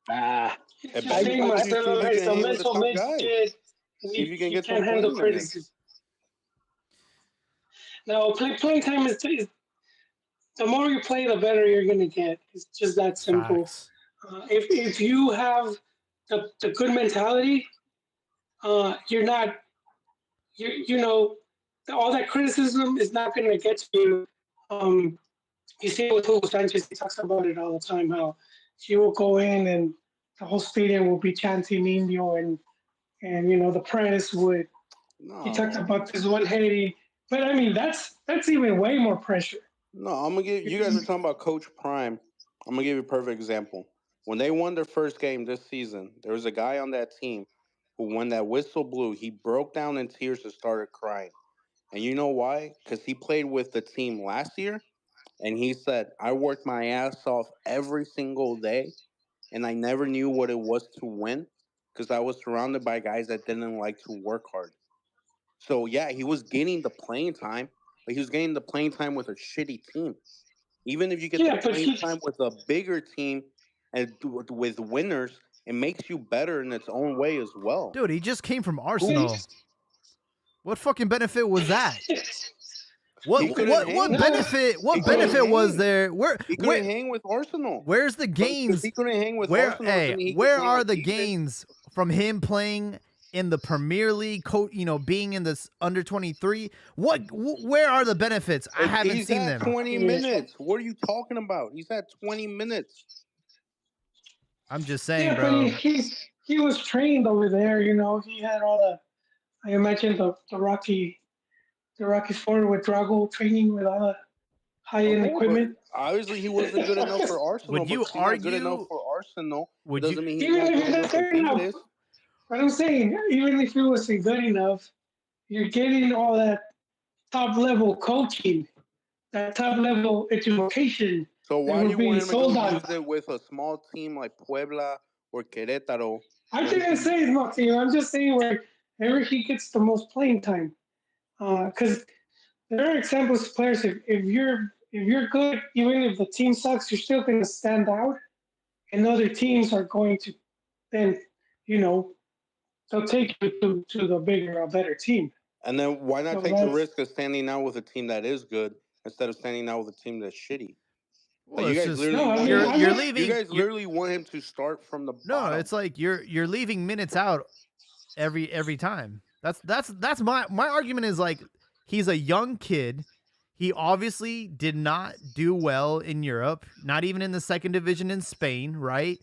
Ah, It's It just saying benefits you see Marcelo if you is can a hang with the mental top mess guys. kid. See if you can He get some can't handle playing minutes. criticism. Now, playing time is the more you play, the better you're gonna get. It's just that simple. Facts. If you have the good mentality, you're not all that criticism is not gonna get to you. Um, you see it with Hugo Sanchez. He talks about it all the time. How he will go in and the whole stadium will be chanting Indio and the press would. He talked No, about this one Haiti, but I mean that's even way more pressure. no. I'm gonna give you guys are talking about Coach Prime. I'm gonna give you a perfect example. When they won their first game this season, there was a guy on that team who, when that whistle blew, he broke down in tears and started crying. And you know why? Because he played with the team last year, and he said, "I worked my ass off every single day, and I never knew what it was to win because I was surrounded by guys that didn't like to work hard." So yeah, he was getting the playing time, but he was getting the playing time with a shitty team. Even if you get the Yeah, but playing time with a bigger team and with winners, it makes you better in its own way as well. Dude, he just came from he, Arsenal. What fucking benefit was that? What He couldn't what hang. no, benefit He what couldn't benefit was hang. there? He couldn't hang with Arsenal. Where's the Because gains? he couldn't hang with Where Arsenal, hey, then he could where play are on the Tigres. gains from him playing in the Premier League, being in this under 23? Where are the benefits? I haven't He's seen had them. 20 yeah. minutes. What are you talking about? He's had 20 minutes. I'm just saying, Yeah, but bro. he was trained over there. He had all the. I imagine the Rocky Ford with Drago training with all the high end Okay, but equipment. obviously he wasn't good enough for Arsenal. Would But you because he's not good enough argue for Arsenal, it would you doesn't mean he's Even not if good it's not enough for good enough, Tigres. what I'm saying, even if it wasn't good enough, you're getting all that top level coaching, that top level education So that why do we're you want being him to go sold on. use it with a small team like Puebla or Querétaro, I where he didn't can? say it's not team. I'm just saying wherever he gets the most playing time. Because there are examples of players. If you're good, even if the team sucks, you're still going to stand out, and other teams are going to then, you know, they'll take you to the bigger or better team. And then why not So take the that's risk of standing out with a team that is good instead of standing out with a team that's shitty? Well, You it's guys just literally no. I want mean, him. I'm you're not. You leaving. guys literally want him to start from the No, bottom. it's like you're leaving minutes out every time. That's my argument is like he's a young kid. He obviously did not do well in Europe, not even in the second division in Spain, right?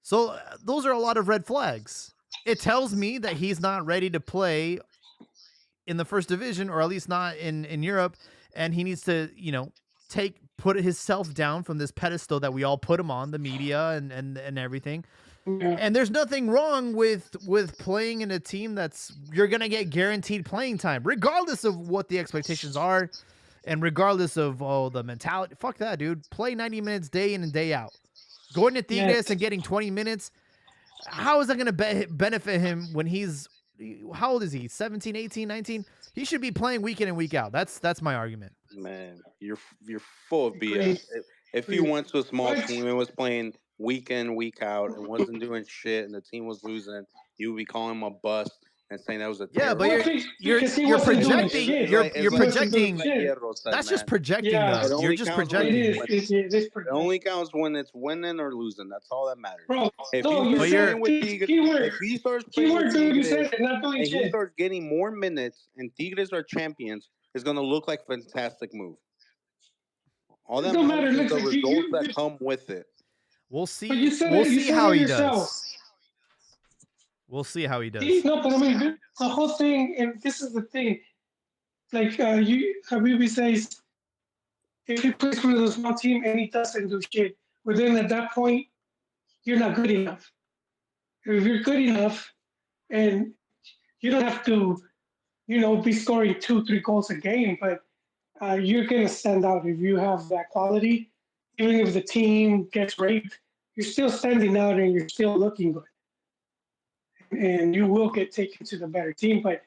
So those are a lot of red flags. It tells me that he's not ready to play in the first division, or at least not in Europe, and he needs to, put himself down from this pedestal that we all put him on, the media and everything. Yeah. And there's nothing wrong with playing in a team that's you're gonna get guaranteed playing time, regardless of what the expectations are, and regardless of the mentality. Fuck that, dude. Play 90 minutes day in and day out. Going to Tigres Yes. and getting 20 minutes. How is that gonna benefit him when he's how old is he? 17, 18, 19? He should be playing week in and week out. That's my argument. Man, you're full of BS. Agreed. If he Agreed. went to a small But team and was playing week in, week out, and wasn't doing shit, and the team was losing, you would be calling him a bust and saying that was a Yeah, but terrible. because he you're wasn't doing projecting shit. you're It's you're He like wasn't doing projecting. shit. Hierro said, That's just man. projecting Yeah. though. It You're only just counts when It projecting. is. It is It only counts when it's winning or losing. That's all that matters. Bro, If no, he you starts you're- said playing with Tigres, keyword. if he starts playing with Keyword, dude. You said Tigres, it. Not doing and he shit. starts getting more minutes, and Tigres are champions, it's gonna look like a fantastic move. All It that don't matter. matters is Look, the like results that come with it. We'll but see. you said We'll it. You see said how it he yourself. does. We'll see how he does. No, but I mean the whole thing, and this is the thing. Like Habibi says, if he plays for a small team and he doesn't do shit, well then at that point you're not good enough. If you're good enough, and you don't have to, be scoring 2, 3 goals a game, but you're gonna stand out if you have that quality. Even if the team gets raped, you're still standing out and you're still looking good, and you will get taken to the better team. But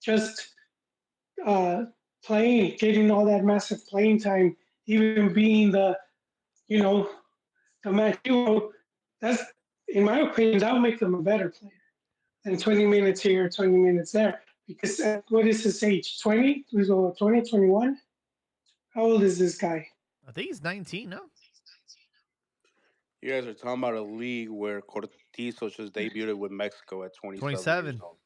just uh, playing, getting all that massive playing time, even being you know, the match hero, that's, in my opinion, that will make them a better player than 20 minutes here, 20 minutes there. Because what is his age? 20? 20, 21? How old is this guy? I think he's 19. No, You guys are talking about a league where Cortizo just debuted with Mexico at 27 years 27. old.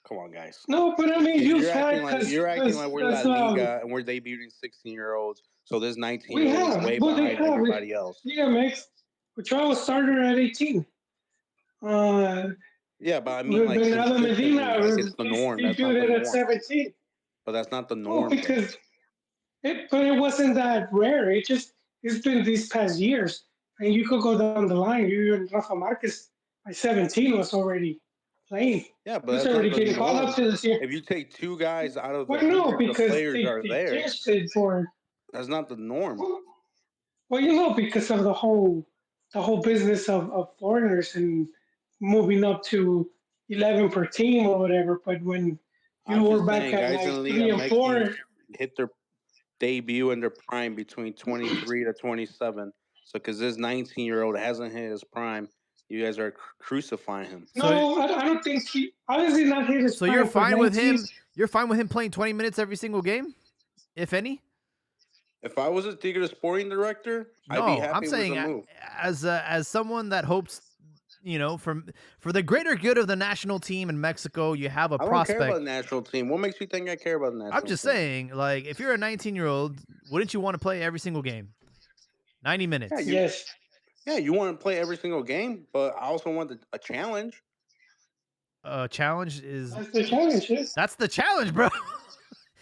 Come on, guys. No, but I mean, You're you've had, acting like we're La Liga and we're debuting 16-year-olds. So this 19-year-old we is have, way well, they behind have. everybody else. Yeah, Max. Ochoa started at 18. Yeah, but I mean, like Bernardo consistently, Medina like it's the norm. That's not the debuted at norm. 17. But that's not the Oh, norm. because but it wasn't that rare. It's been these past years, and you could go down the line. You and Rafa Marquez by 17 was already playing. Yeah, He but was that's already not the getting called norm. up to this year. If you take two guys out of the Well, no, hundreds of because players they are there, ditched it for. that's not the norm. Well, because of the whole business of foreigners and moving up to 11 per team or whatever. But when you I'm were just back saying, at guys in like the league 3 and make 4, teams hit their debut in their prime between 23 to 27. So, because this 19-year-old hasn't hit his prime, you guys are crucifying him. no, I don't think he obviously not hit his So prime. you're but fine with 19 him? You're fine with him playing 20 minutes every single game, if any? If I was a Tigres sporting director, I'd be No, I'm happy with saying the move. as someone that hopes, for the greater good of the national team in Mexico, you have a I don't prospect. care about the national team. What makes you think I care about the national team? I'm just saying, like, if you're a 19-year-old, wouldn't you want to play every single game? 90 minutes. Yeah, Yes. Yeah, you want to play every single game, but I also want a challenge. Challenge is That's the challenge. Yes. that's the challenge, bro.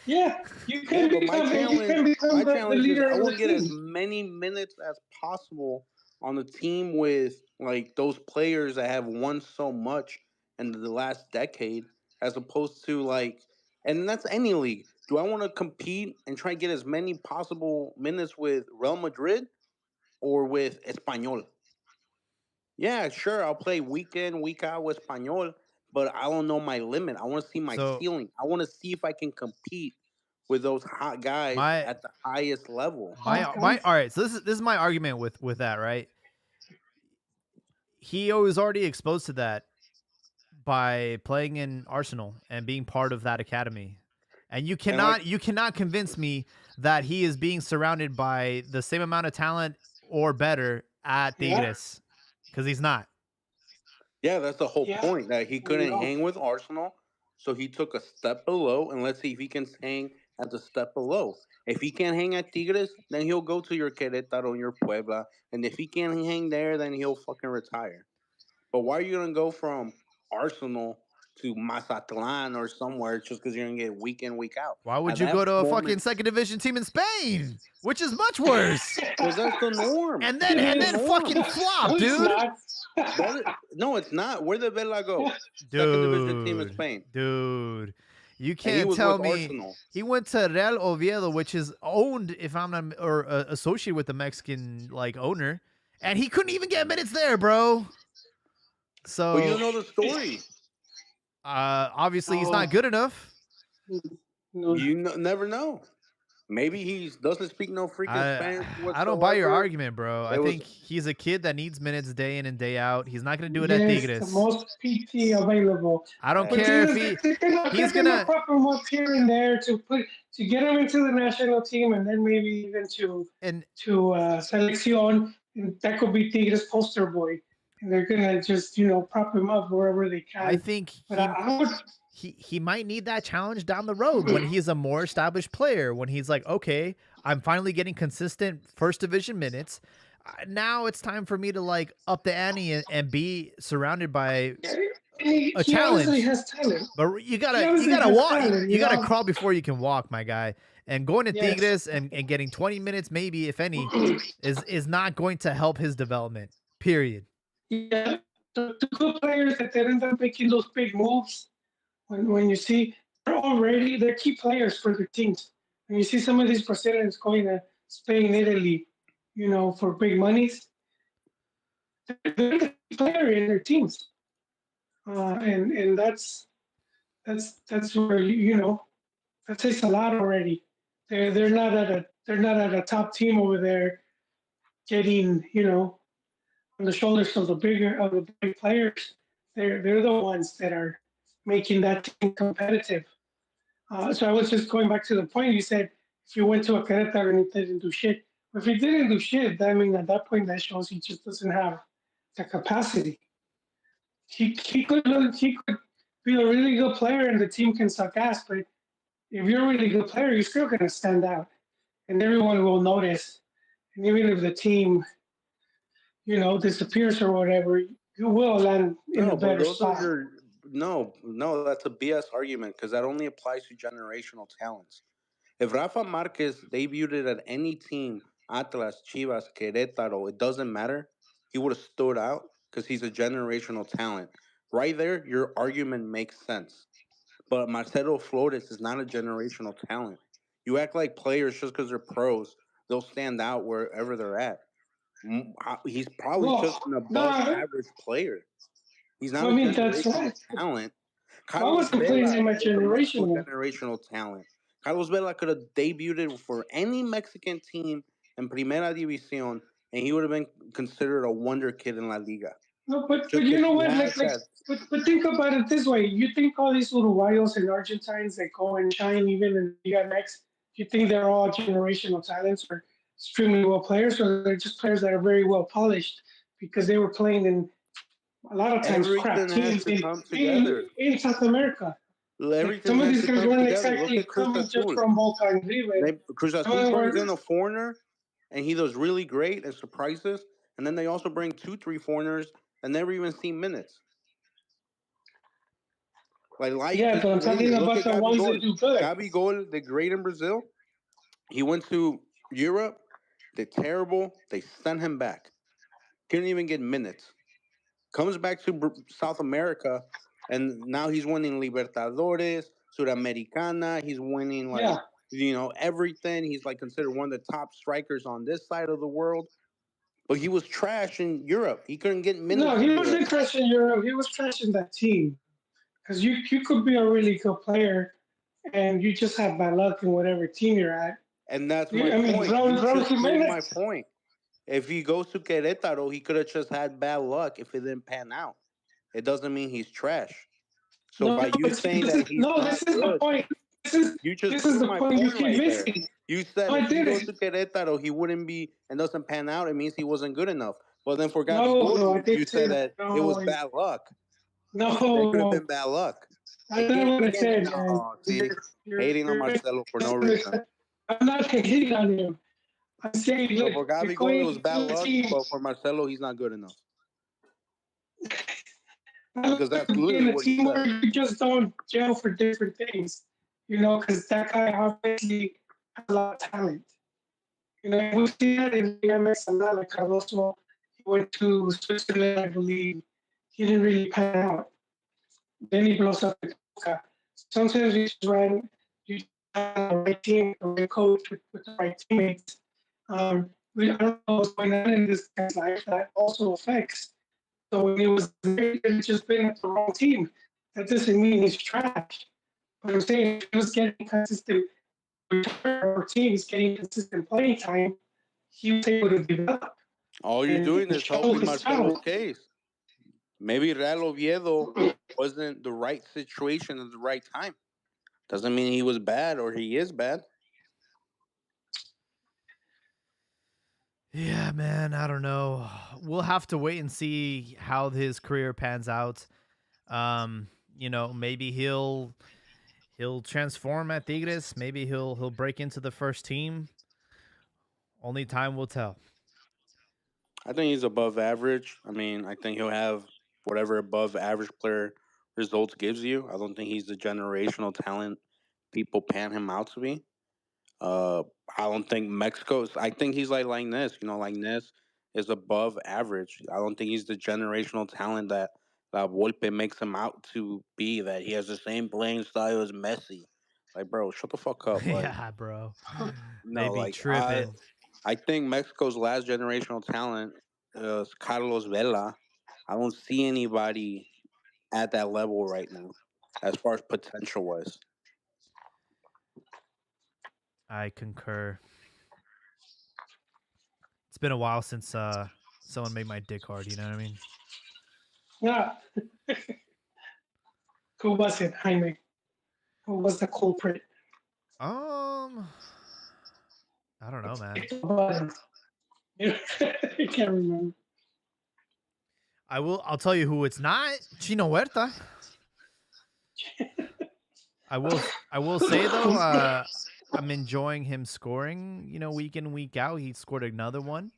Yeah, you Yeah, can but my become the challenge is leader I of want the to get as team. many minutes as possible on the team with like those players that have won so much in the last decade, as opposed to like, and that's any league. Do I want to compete and try and get as many possible minutes with Real Madrid or with Espanyol? Yeah, sure, I'll play week in, week out with Espanyol, but I don't know my limit. I want to see my So- ceiling. I want to see if I can compete with those hot guys at the highest level. All right. So this is my argument with that, right? He was already exposed to that. by playing in Arsenal and being part of that academy. And you And like, cannot convince me that he is being surrounded by the same amount of talent or better at Yeah, Tigres, because he's not. yeah, that's the whole yeah. point, that he I couldn't know. hang with Arsenal, so he took a step below, and let's see if he can hang at the step below. If he can't hang at Tigres, then he'll go to your Querétaro and your Puebla, and if he can't hang there, then he'll fucking retire. But why are you gonna go from Arsenal to Mazatlan or somewhere just because you're gonna get week in, week out? Why would At you that go to a fucking moment, second division team in Spain, which is much worse? because that's the norm. And It then is. fucking No, flop, it's dude. not. No, it's not. Where did Vela go? Second division team in Dude, Spain, dude, you and he can't was tell with me Arsenal. he went to Real Oviedo, which is owned, if I'm not, or associated with the Mexican like owner, and he couldn't even get minutes there, bro. But you So don't know the story. obviously he's not Oh, good enough. no. Never know. Maybe he doesn't speak no freaking Spanish I don't buy your whatsoever. argument, bro. I It was think he's a kid that needs minutes day in and day out. He's not gonna do it at Yes, the Tigres. most PT available. I don't But care if Tigres, he's they're gonna gonna. prop him up here and there to get him into the national team, and then maybe even And to selección. And that could be Tigres poster boy, and they're gonna just prop him up wherever they I can. think But I would. he might need that challenge down the road when he's a more established player, when he's like, okay, I'm finally getting consistent first division minutes. Now it's time for me to like up the ante and be surrounded by He a honestly challenge. has talent. But He honestly gotta has walk, talent. you gotta crawl before you can walk, my guy. And going to Yes. Tigres and getting 20 minutes, maybe if any, is not going to help his development. Period. Yeah, the good players that end up making those big moves, when you see they're key players for their teams. When you see some of these Brazilians going to Spain, Italy, for big monies, they're the key player in their teams, and that's where that says a lot already. They're not at a top team over there getting on the shoulders of the big players. They're the ones that are making that team competitive. So I was just going back to the point you said, if you went to a Querétaro and he didn't do shit. If he didn't do shit, I mean at that point that shows he just doesn't have the capacity. He could be a really good player and the team can suck ass, but if you're a really good player, you're still gonna stand out and everyone will notice. And even if the team disappears or whatever, you will land in a no, but better those are spot. your no. That's a BS argument because that only applies to generational talents. If Rafa Marquez debuted at any team, Atlas, Chivas, Querétaro, it doesn't matter. He would have stood out because he's a generational talent. Right there, your argument makes sense. But Marcelo Flores is not a generational talent. You act like players just because they're pros, they'll stand out wherever they're at. He's probably just Well, an no, above average player. He's not I a mean that's generational right. talent. I Carlos wasn't putting Vela him at is a medical generational. generational talent. Carlos Vela could have debuted for any Mexican team in Primera División, and he would have been considered a wonder kid in La Liga. No, but Just you because know he what? has that. But think about it this way. You think all these Uruguayos and Argentines that go and shine even in Liga MX, you think they're all generational talents or extremely well players, or they're just players that are very well polished because they were playing in a lot of times crap Everything has teams to in come in, together. in South America. Like Everything some of has these to guys come weren't together. Look exactly at Cruz coming just Azul. from Boca and River. Cruz Some of Azul them brings were in a foreigner, and he does really great and surprises. And then they also bring two, three foreigners and never even see minutes. Like life yeah, is but I'm talking created. Look about at the ones that Gabigol. do good. Gabigol, the great in Brazil. He went to Europe. They're terrible. They sent him back. Couldn't even get minutes. Comes back to South America, and now he's winning Libertadores, Sudamericana. He's winning Yeah. everything. He's like considered one of the top strikers on this side of the world. But he was trash in Europe. He couldn't get No, minutes he in Europe. wasn't trashing Europe. He was trashing that team because you could be a really good player and you just have bad luck in whatever team you're at. And that's my I mean, point. You Raul just proved my Jimenez. point. If he goes to Querétaro, he could have just had bad luck if it didn't pan out. It doesn't mean he's trash. So No, by you but see, saying that he's this not is the good, point. This is you just this is proved the my point you point keep right there. missing. You said No, if I he goes didn't. to Querétaro, he wouldn't be and doesn't pan out. It means he wasn't good enough. But then for No, Gabigol, no, I you didn't say said that. that it was No, bad luck. There no, could have been no. bad luck. That's not what It I can't. said, man. No, see, hating on You're Marcelo for no reason. I'm not hating on him. I'm saying, So look, for you're Gabigol, it was going bad to a luck. team. But for Marcelo, he's not good enough Not because that's being literally a what you team said. where you just don't gel for different things. Because that guy obviously has a lot of talent. We've seen that in the MS a lot. Like Cardoso, he went to Switzerland, I believe. He didn't really pan out. Then he blows up at Boca. Sometimes you just have the right team, the right coach with the right teammates. I don't know what's going on in this guy's life that also affects. So when he was there, he's just been at the wrong team. That doesn't mean he's trash. But I'm saying if he was getting consistent return or teams getting consistent playing time, he was able to develop All you're and doing is show helping his Marcelo's talent. case. Maybe Real Oviedo wasn't the right situation at the right time. Doesn't mean he was bad or he is bad. Yeah, man, I don't know. We'll have to wait and see how his career pans out. Maybe he'll transform at Tigres. Maybe he'll break into the first team. Only time will tell. I think he's above average. I mean, I think he'll have whatever above average player results gives you. I don't think he's the generational talent people pan him out to be. Uh, I don't think Mexico's. I think he's like this. Like this is above average. I don't think he's the generational talent that Volpe makes him out to be. That he has the same playing style as Messi. Like, bro, shut the fuck up. Like, Yeah, bro. They no, be like tripping. I think Mexico's last generational talent is Carlos Vela. I don't see anybody at that level right now, as far as potential wise. I concur. It's been a while since someone made my dick hard, you know what I mean? Yeah, who was it, Jaime? Who was the culprit? Um I don't know, man. I can't remember. I'll tell you who it's not. Chino Huerta. I will say though, I'm enjoying him scoring, week in, week out. He scored another one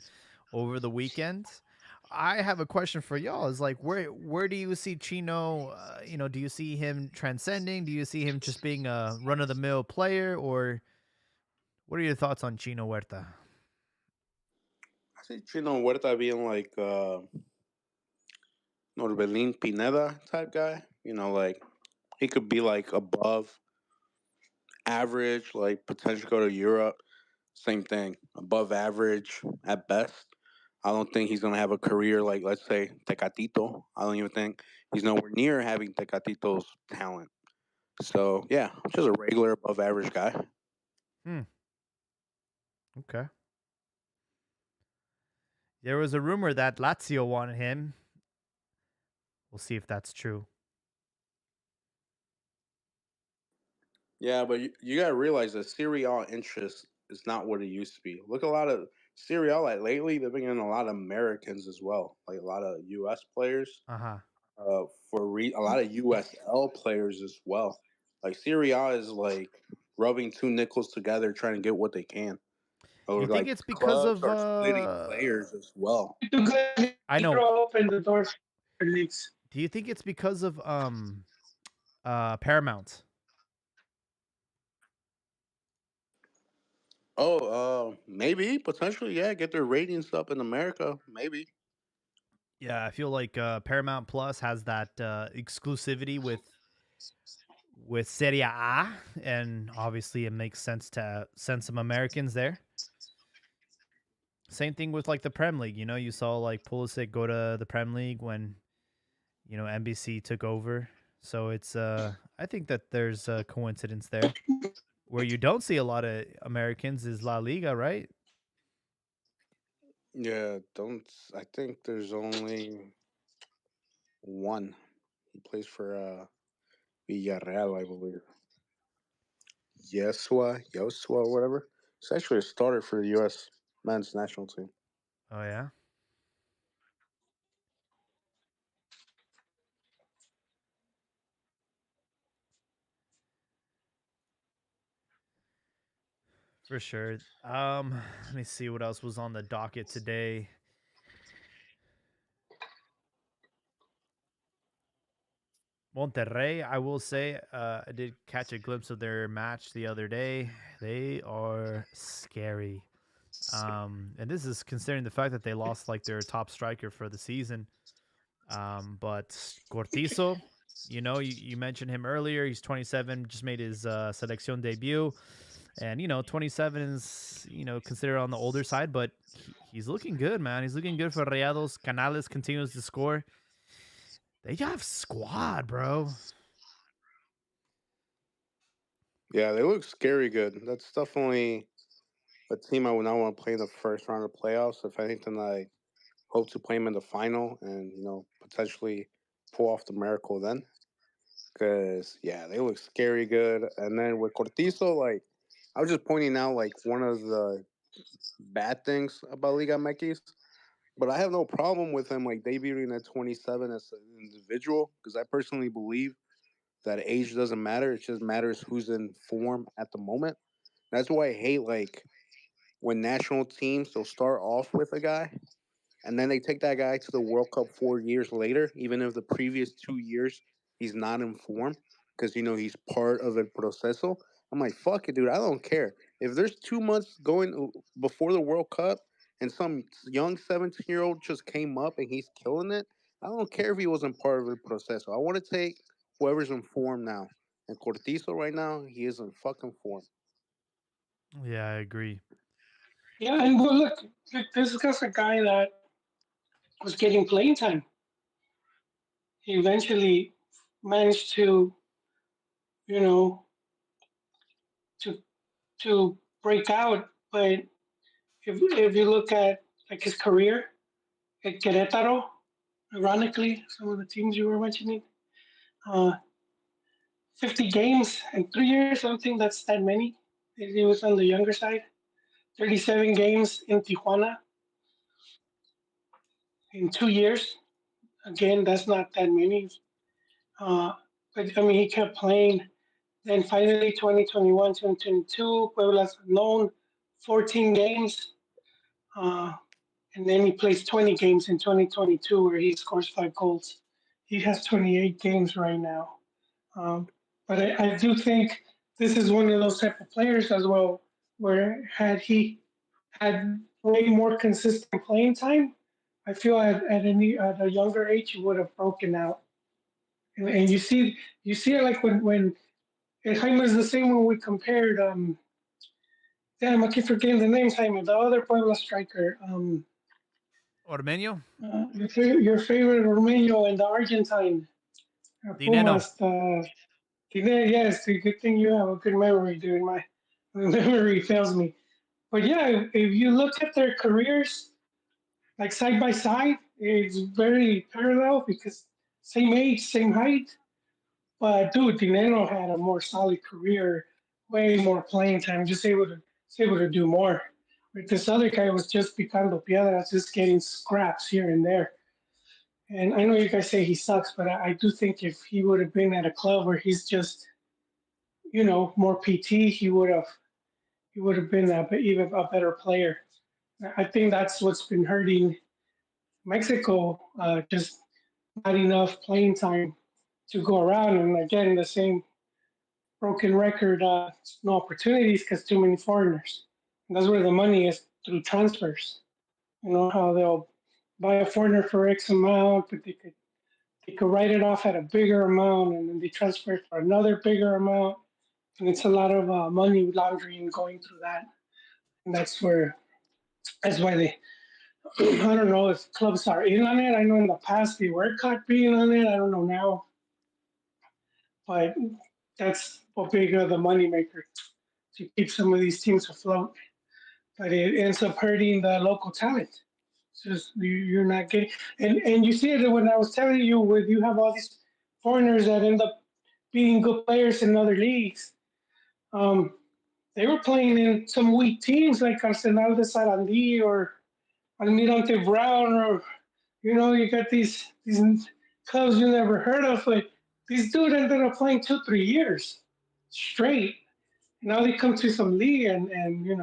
over the weekend. I have a question for y'all. Is like where do you see Chino? Do you see him transcending? Do you see him just being a run of the mill player, or what are your thoughts on Chino Huerta? I see Chino Huerta being like Norbelin Pineda type guy. Like he could be like above average, like potential go to Europe. Same thing, above average at best. I don't think he's gonna have a career like, let's say, Tecatito. I don't even think he's nowhere near having Tecatito's talent. So yeah, just a regular above average guy. Hmm. Okay. There was a rumor that Lazio wanted him. We'll see if that's true. Yeah, but you gotta realize that Serie A interest is not what it used to be. Look, a lot of Serie A like lately they've been getting a lot of Americans as well, like a lot of U.S. players. Uh huh. A lot of USL players as well. Like Serie A is like rubbing two nickels together, trying to get what they can. Or You think like it's because clubs of are splitting players as well. I know. Open the door for leagues. Do you think it's because of Paramount? Oh, maybe potentially, yeah. Get their ratings up in America, maybe. Yeah, I feel like Paramount Plus has that exclusivity with Serie A, and obviously it makes sense to send some Americans there. Same thing with like the Prem League. You saw like Pulisic go to the Prem League when NBC took over. So it's I think that there's a coincidence there. Where you don't see a lot of Americans is La Liga, right? Yeah, don't. I think there's only one. He plays for Villarreal, I believe. Yesua, whatever. He's actually a starter for the U.S. men's national team. Oh yeah, for sure. Let me see what else was on the docket today. Monterrey, I will say, I did catch a glimpse of their match the other day. They are scary. And this is considering the fact that they lost like their top striker for the season. But Cortizo, you mentioned him earlier. He's 27, just made his selección debut. And, 27 is, considered on the older side, but he's looking good, man. He's looking good for Rayados. Canales continues to score. They have squad, bro. Yeah, they look scary good. That's definitely a team I would not want to play in the first round of playoffs. If anything, I hope to play them in the final and potentially pull off the miracle then. Because yeah, they look scary good. And then with Cortizo, like I was just pointing out like one of the bad things about Liga MX, but I have no problem with him like debuting at 27 as an individual because I personally believe that age doesn't matter. It just matters who's in form at the moment. That's why I hate like when national teams they'll start off with a guy and then they take that guy to the World Cup 4 years later, even if the previous 2 years he's not in form because he's part of el proceso. I'm like, fuck it, dude. I don't care if there's 2 months going before the World Cup and some young 17-year-old just came up and he's killing it. I don't care if he wasn't part of el proceso. I want to take whoever's in form now. And Cortizo right now, he is in fucking form. Yeah, I agree. Yeah, and well, look, this is just a guy that was getting playing time. He eventually managed to, you know, to to break out. But if you look at like his career at Querétaro, ironically, some of the teams you were mentioning, uh, 50 games in 3 years. I don't think that's that many. He was on the younger side. 37 games in Tijuana in 2 years. Again, that's not that many. Uh, but I mean, he kept playing. Then finally, 2021, 2022, Puebla's known 14 games. Uh, and then he plays 20 games in 2022 where he scores 5 goals. He has 28 games right now. Um, but I do think this is one of those type of players as well, where had he had way more consistent playing time, I feel at a younger age he would have broken out. And you see it like when and Jaime is the same when we compared. Damn, I keep forgetting the name. Jaime, the other Puebla striker. Ormeño, Your favorite Romeo and the Argentine Dineno. Pumas. Yes, the good thing you have a good memory, dude. My memory fails me. But yeah, if you look at their careers, like side by side, it's very parallel because same age, same height. But dude, Dinero had a more solid career, way more playing time, just able to do more. But this other guy was just picando piedras, just getting scraps here and there. And I know you guys say he sucks, but I do think if he would have been at a club where he's just, more PT, he would have been even a better player. I think that's what's been hurting Mexico, just not enough playing time to go around. And again, the same broken record, no opportunities because too many foreigners. And that's where the money is through transfers. You know how they'll buy a foreigner for X amount, but they could write it off at a bigger amount, and then they transfer it for another bigger amount. And it's a lot of money laundering going through that. And that's why they. I don't know if clubs are in on it. I know in the past they were caught being on it. I don't know now, but that's a big the moneymaker to keep some of these teams afloat. But it ends up hurting the local talent. It's just you're not getting, and you see it when I was telling you, with you have all these foreigners that end up being good players in other leagues. Um, they were playing in some weak teams like Arsenal de Sarandí or Almirante Brown, or you got these clubs you never heard of. But these dudes ended up playing 2 3 years straight. Now they come to some league and they're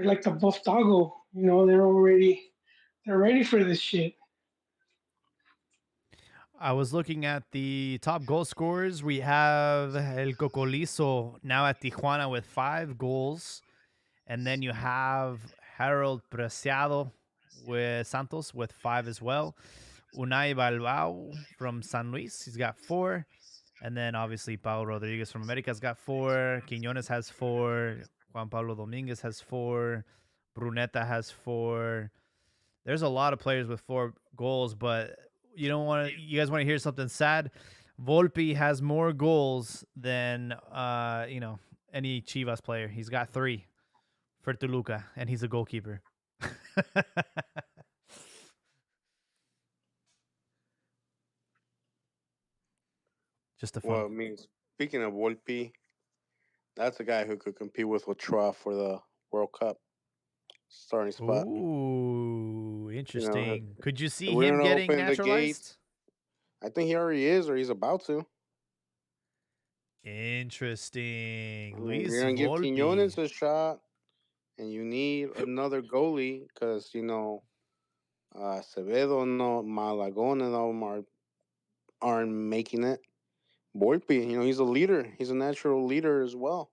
like the buff doggo. They're ready for this shit. I was looking at the top goal scorers. We have El Cocolizo now at Tijuana with 5 goals. And then you have Harold Preciado with Santos with 5 as well. Unai Balbao from San Luis, he's got 4. And then obviously Paulo Rodriguez from America's got 4. Quiñones has 4. Juan Pablo Dominguez has 4. Bruneta has 4. There's a lot of players with 4 goals, but you guys want to hear something sad? Volpe has more goals than any Chivas player. He's got 3 for Toluca, and he's a goalkeeper. Just a fun. Well, I mean, speaking of Volpe, that's a guy who could compete with Ochoa for the World Cup starting spot. Ooh, interesting. Could you see we're him gonna getting open the naturalized? gates. I think he already is, or he's about to. Interesting. I mean, Luis you're gonna give Quiñones Volpe. a shot, and you need another goalie because Acevedo, no Malagón, and all of them aren't making it. Volpe, he's a leader. He's a natural leader as well.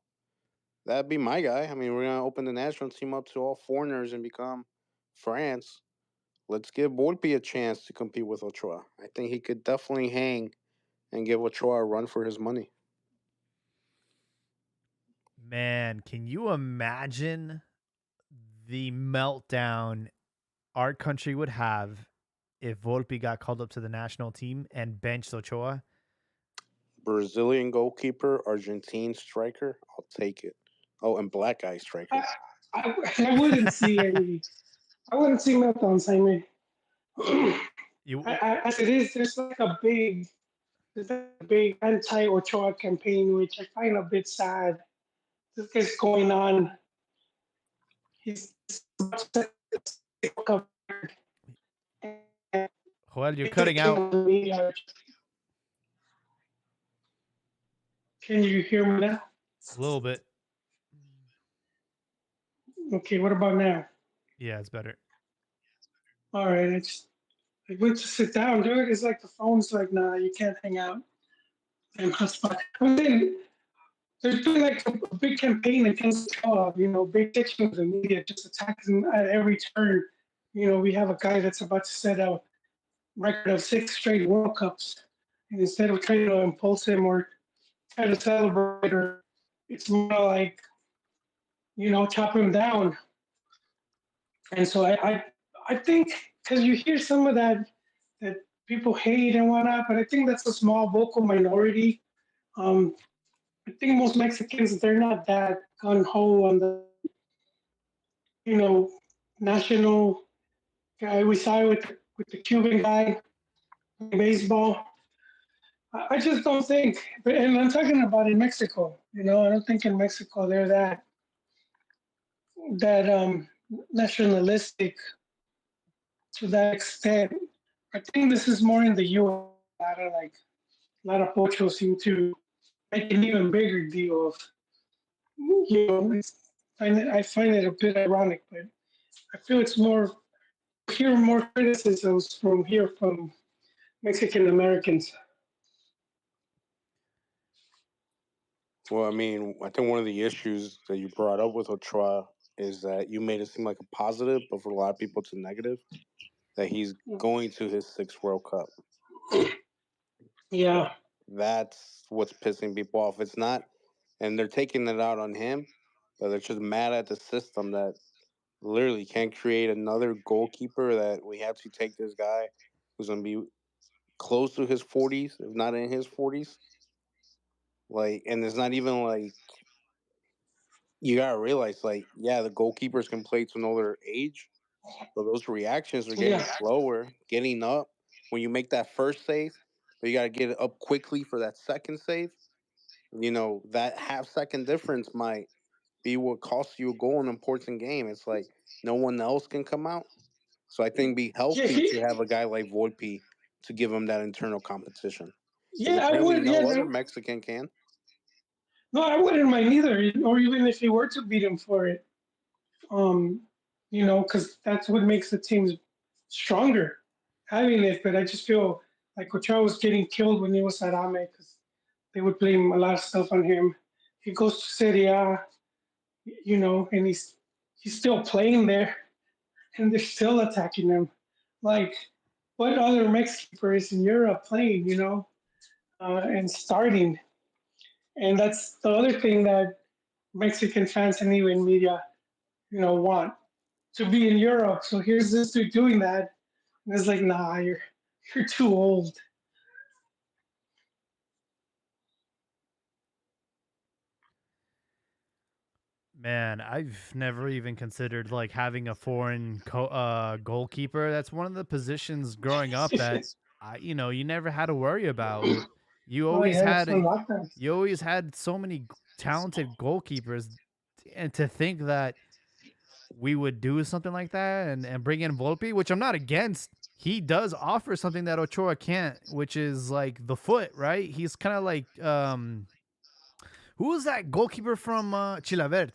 That'd be my guy. I mean, we're gonna open the national team up to all foreigners and become France. Let's give Volpe a chance to compete with Ochoa. I think he could definitely hang and give Ochoa a run for his money. Man, can you imagine the meltdown our country would have if Volpe got called up to the national team and benched Ochoa? Brazilian goalkeeper, Argentine striker. I'll take it. Oh, and black guy striker. I wouldn't see any. I wouldn't see meltdowns, Jaime. As it is, there's like a big anti-Ochoa campaign, which I find a bit sad. This is going on. He's Joel, you're cutting out. Can you hear me now? A little bit. Okay, what about now? Yeah, it's better. All right, I went to sit down, dude. It's like the phone's like, nah, you can't hang out. And hotspot. And then there's been like a big campaign against big section of the media just attacking at every turn. We have a guy that's about to set a record of 6 straight World Cups. And instead of trying to impulse him or try to celebrate, or it's more like, chop him down. And so I think because you hear some of that people hate and whatnot, but I think that's a small vocal minority. I think most Mexicans, they're not that gung ho on the national guy. We saw it with the Cuban guy in baseball. I just don't think, and I'm talking about in Mexico. I don't think in Mexico they're that nationalistic to that extent. I think this is more in the U.S. A lot of pochos seem to make an even bigger deal of. I find it a bit ironic, but I feel it's more hear more criticisms from Mexican Americans. Well, I mean, I think one of the issues that you brought up with Ochoa is that you made it seem like a positive, but for a lot of people, it's a negative. That he's going to his 6th World Cup. Yeah, that's what's pissing people off. It's not, and they're taking it out on him, but they're just mad at the system that literally can't create another goalkeeper. That we have to take this guy who's gonna be close to his 40s, if not in his 40s. Like, and it's not even like you gotta realize, like, yeah, the goalkeepers can play to an older age, but those reactions are getting slower, getting up. When you make that first save, but you got to get it up quickly for that second save. That half-second difference might be what costs you a goal in an important game. It's like no one else can come out. So I think be Yeah, healthy to have a guy like Volpe to give him that internal competition because yeah, I apparently would. Yeah, no other no, Mexican can. no, I wouldn't mind either. Or even if he were to beat him for it, um, because that's what makes the teams stronger, having it. But I just feel like Ochoa was getting killed when he was at Ame because they would blame a lot of stuff on him. He goes to Serie A, and he's still playing there, and they're still attacking him. Like, what other Mexican keeper is in Europe playing, and starting? And that's the other thing that Mexican fans and even media, want to be in Europe. So here's this dude doing that, and it's like, nah, you're too old. Man, I've never even considered like having a foreign goalkeeper. That's one of the positions growing up that you never had to worry about. You Oh always yeah, it's had on lockdown. you always had so many talented goalkeepers, and to think that we would do something like that and bring in Volpe, which I'm not against. He does offer something that Ochoa can't, which is like the foot, right? He's kind of like who was that goalkeeper from Chilavert?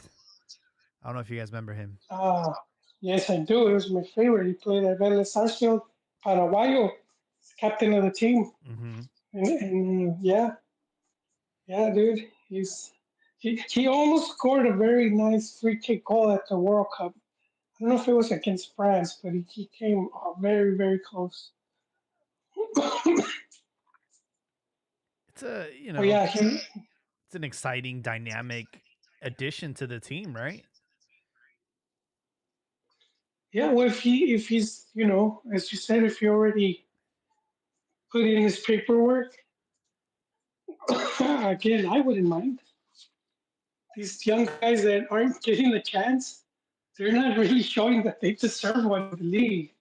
I don't know if you guys remember him. Uh, yes, I do. It was my favorite. He played at Vélez Sarsfield, Paraguayo, captain of the team. Hmm. And yeah, yeah, dude, he almost scored a very nice free kick goal at the World Cup. I don't know if it was against France, but he came very, very close. But It's a yeah, he it's an exciting, dynamic addition to the team, right? yeah. Well, if he's as you said, if he already put in his paperwork, again, I wouldn't mind. These young guys that aren't getting the chance, they're not really showing that they deserve one in the league.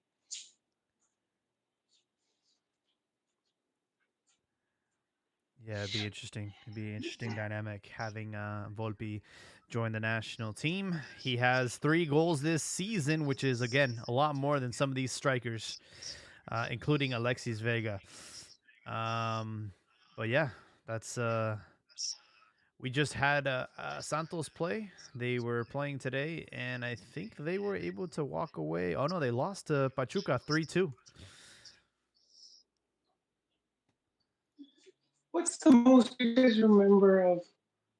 Yeah, it'd be interesting. It'd be an interesting dynamic having Volpe join the national team. He has 3 goals this season, which is again a lot more than some of these strikers, including Alexis Vega. Um, but yeah, that's we just had Santos play. They were playing today, and I think they were able to walk away. Oh no, they lost to Pachuca 3-2. What's the most you guys remember of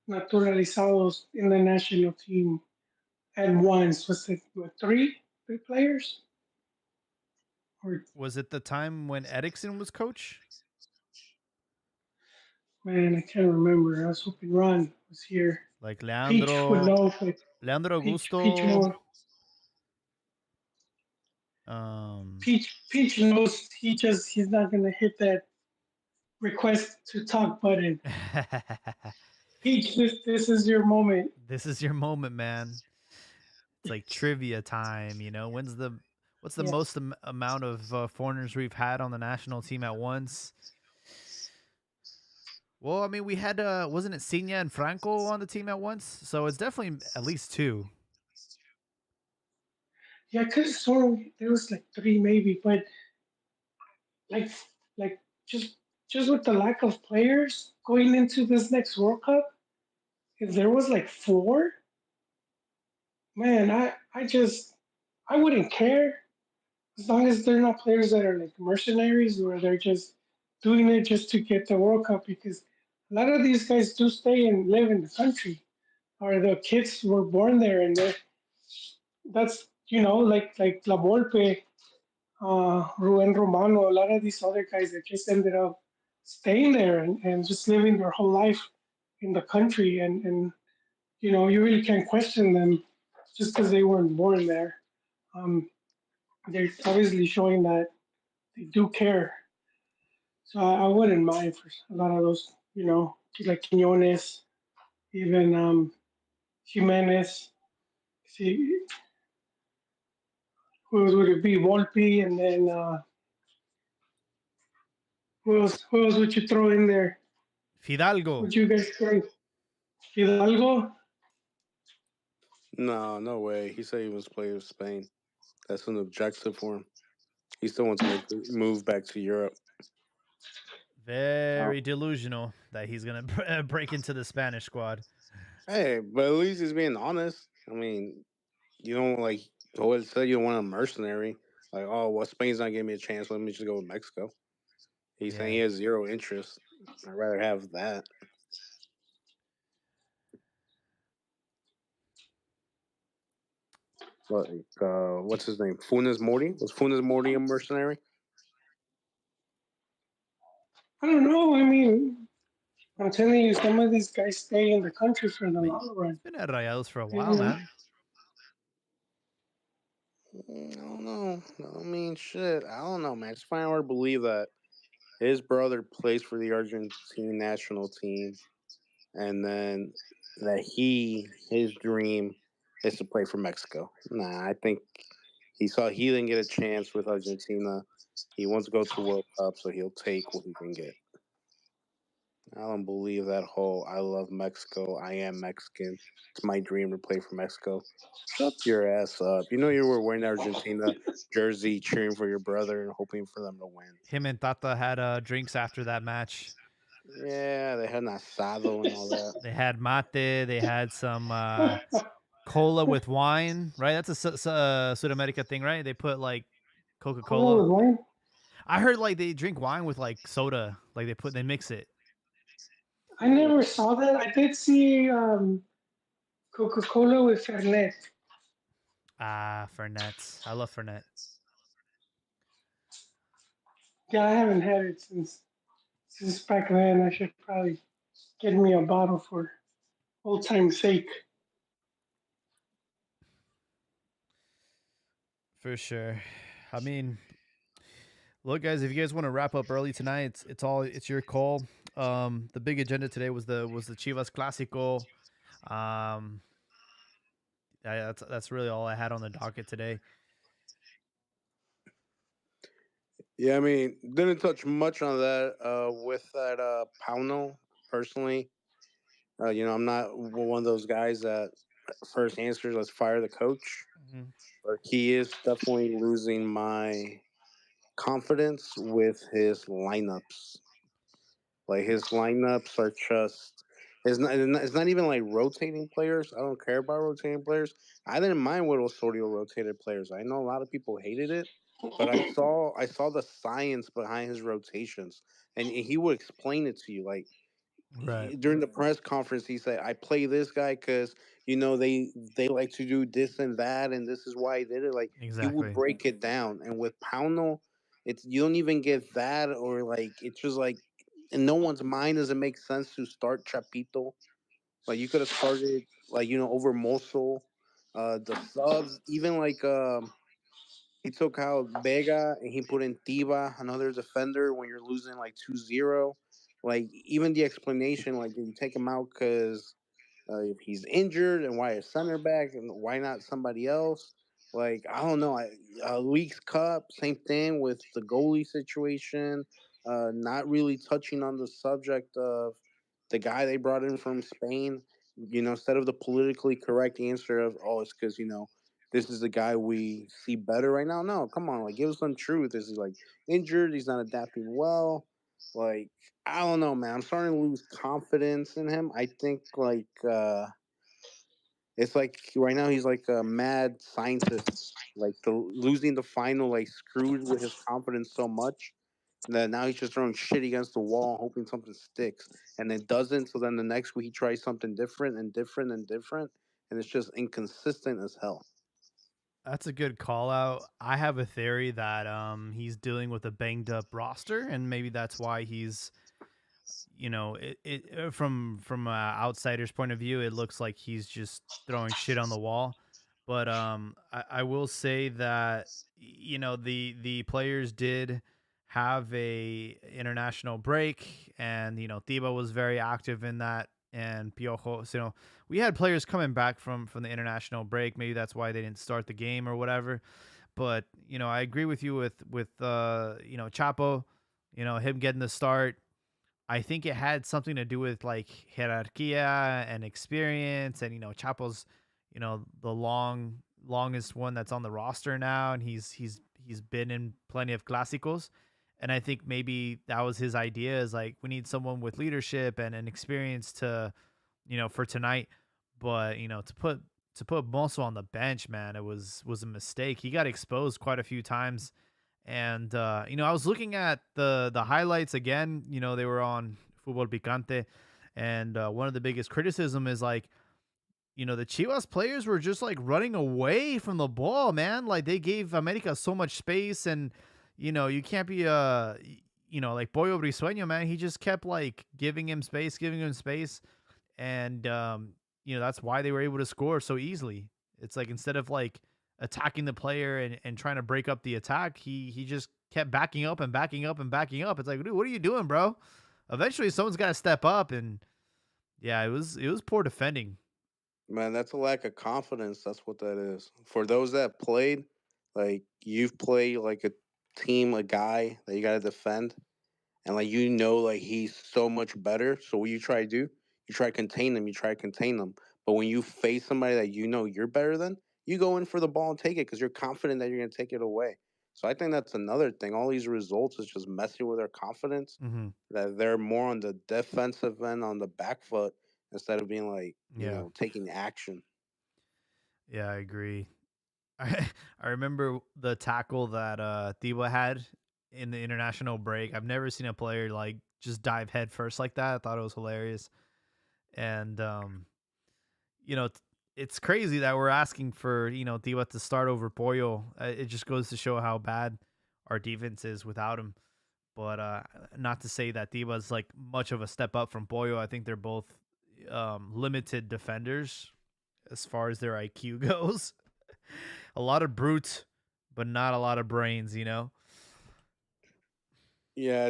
naturalizados in the national team at once? Was it what, three players? Or Was it the time when Erickson was coach? man, I can't remember. I was hoping Ron was here. Like Peach would know, but Leandro Peach Augusto. knows. Um, Peach knows. He's not gonna hit that request to talk button. Peach, this is your moment. this is your moment, man. It's like trivia time. What's the Yeah, most amount of foreigners we've had on the national team at once? Well, I mean, we had wasn't it Sina and Franco on the team at once? So it's definitely at least 2. yeah. I could have sworn there was like three, maybe, but like like just just with the lack of players going into this next World Cup, if there was like four, man, I wouldn't care as long as they're not players that are like mercenaries or they're just doing it just to get the World Cup because a lot of these guys do stay and live in the country or the kids were born there and that's like La Volpe, Ruben Romano, a lot of these other guys that just ended up staying there and just living their whole life in the country and you really can't question them just because they weren't born there. Um, they're obviously showing that they do care. So I wouldn't mind for a lot of those, like Quinones, even Jimenez. See, who would it be? Volpe, and then Who else would you throw in there? Fidalgo. Would you guys think Hidalgo? No way. He said he was playing with Spain. That's an objective for him. He still wants to make the move back to Europe. Very delusional that he's going to break into the Spanish squad. Hey, but at least he's being honest. I mean, you don't like Joel said you don't want a mercenary. Like, oh well, Spain's not giving me a chance. Let me just go with Mexico. He's saying he has zero interest. I'd rather have that. Like, what's his name? Funes Mori? Was Funes Mori a mercenary? I don't know. I mean, I'm telling you, some of these guys stay in the country for the I mean, long he's run. been at Rayados for a You while, know? man. I don't know. I mean, shit. I don't know, man. It's find hard to believe that his brother plays for the Argentine national team, and then that his dream is to play for Mexico. Nah, I think he didn't get a chance with Argentina. He wants to go to World Cup, so he'll take what he can get. I don't believe that whole "I love Mexico, I am Mexican. It's my dream to play for Mexico." Shut your ass up. You know you were wearing the Argentina jersey, cheering for your brother and hoping for them to win. Him and Tata had drinks after that match. Yeah, they had an asado and all that. They had mate. They had some cola with wine, right? That's a Sudamerica thing, right? They put like Cola Coca-Cola. with wine. I heard like they drink wine with like soda, like they mix it. I never saw that. I did see Coca-Cola with Fernet. Ah, Fernet. I love Fernet. Yeah, I haven't had it since back then. I should probably get me a bottle for old time's sake. For sure. I mean, look, guys, if you guys want to wrap up early tonight, it's your call. The big agenda today was the Chivas Clásico. That's really all I had on the docket today. Yeah, I mean, didn't touch much on that with that Pauno personally. I'm not one of those guys that first answers, let's fire the coach. Mhm. But he is definitely losing my confidence with his lineups. Like his lineups are just it's not even like rotating players. I don't care about rotating players. I didn't mind when Osorio rotated players. I know a lot of people hated it, but I saw the science behind his rotations, and he would explain it to you. Like Right. during the press conference, he said, "I play this guy because they like to do this and that, and this is why he did it." Like he would Exactly. break it down, and with Pauno, it's you don't even get that, or like it's just like in no one's mind does it make sense to start Chapito. Like you could have started like over Mosul, the subs, even like he took out Vega and he put in Tiba, another defender, when you're losing like 2-0. Like, even the explanation, like, did you take him out because if he's injured and why a center back and why not somebody else? Like, I don't know. Leagues Cup, same thing with the goalie situation. Not really touching on the subject of the guy they brought in from Spain. Instead of the politically correct answer of, oh, it's because, this is the guy we see better right now. No, come on, like give us some truth. Is he like injured? He's not adapting well. Like I don't know, man. I'm starting to lose confidence in him. I think like it's like right now he's like a mad scientist. Like losing the final like screwed with his confidence so much that now he's just throwing shit against the wall, hoping something sticks, and it doesn't. So then the next week he tries something different and different and different, and it's just inconsistent as hell. That's a good call out. I have a theory that he's dealing with a banged up roster, and maybe that's why he's from a outsider's point of view, it looks like he's just throwing shit on the wall. But I will say that the players did have a international break, and Thiba was very active in that, and Piojo. So we had players coming back from the international break. Maybe that's why they didn't start the game or whatever. But I agree with you with Chapo. him getting the start. I think it had something to do with like hierarquia and experience, and Chapo's, the longest one that's on the roster now, and he's been in plenty of clásicos, and I think maybe that was his idea is like we need someone with leadership and an experience to, for tonight, but to put Mosso on the bench, man, it was a mistake. He got exposed quite a few times, and I was looking at the highlights again. They were on Fútbol Picante, and one of the biggest criticism is like, the Chivas players were just like running away from the ball, man. Like they gave America so much space, and you can't be like Pollo Briseño, man. He just kept like giving him space, and that's why they were able to score so easily. It's like instead of like attacking the player and trying to break up the attack, he just kept backing up and backing up and backing up. It's like, dude, what are you doing, bro? Eventually someone's got to step up, and yeah, it was poor defending. Man, that's a lack of confidence. That's what that is. For those that played, like you've played like a team, a guy that you got to defend, and like like he's so much better. So what you try to do, you try to contain them. You try to contain them. But when you face somebody that you're better than, you go in for the ball and take it because you're confident that you're going to take it away. So I think that's another thing. All these results is just messing with their confidence. Hmm. That they're more on the defensive end, on the back foot, instead of being like Yeah, taking action. yeah, I agree. I remember the tackle that Thiba had in the international break. I've never seen a player like just dive head first like that. I thought it was hilarious. And it's crazy that we're asking for Thiba to start over Pollo. It just goes to show how bad our defense is without him. But not to say that Thiba's like much of a step up from Pollo. I think they're both limited defenders as far as their IQ goes. A lot of brute, but not a lot of brains. Yeah,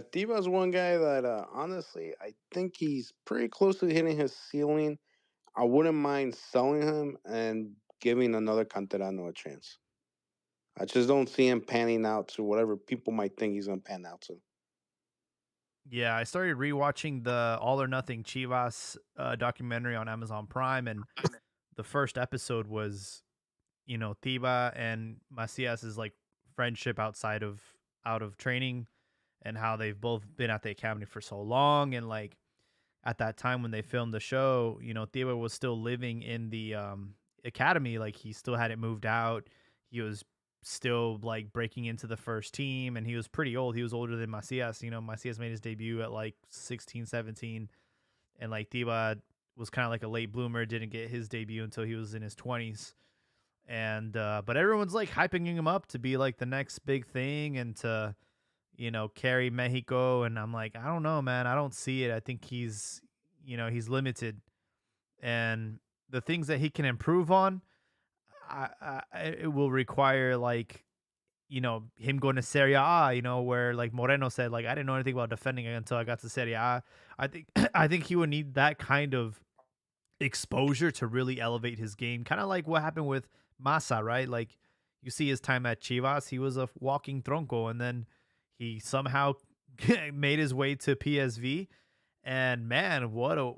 Diva's one guy that honestly I think he's pretty close to hitting his ceiling. I wouldn't mind selling him and giving another Canterano a chance. I just don't see him panning out to whatever people might think he's gonna pan out to. Yeah, I started rewatching the All or Nothing Chivas documentary on Amazon Prime, and the first episode was Tiba and Macias's like friendship out of training, and how they've both been at the academy for so long, and like at that time when they filmed the show, Tiba was still living in the academy, like he still hadn't moved out. He was still like breaking into the first team, and he was pretty old. He was older than Macias. Macias made his debut at like 16, 17, and like Tiba was kind of like a late bloomer, didn't get his debut until he was in his 20s. And but everyone's like hyping him up to be like the next big thing and to carry Mexico, and I'm like, I don't know, man. I don't see it. I think he's limited, and the things that he can improve on, it will require like him going to Serie A, where like Moreno said, like I didn't know anything about defending until I got to Serie A. I think I think he would need that kind of exposure to really elevate his game, kind of like what happened with Massa, right? Like you see his time at Chivas, he was a walking tronco, and then he somehow made his way to PSV, and man,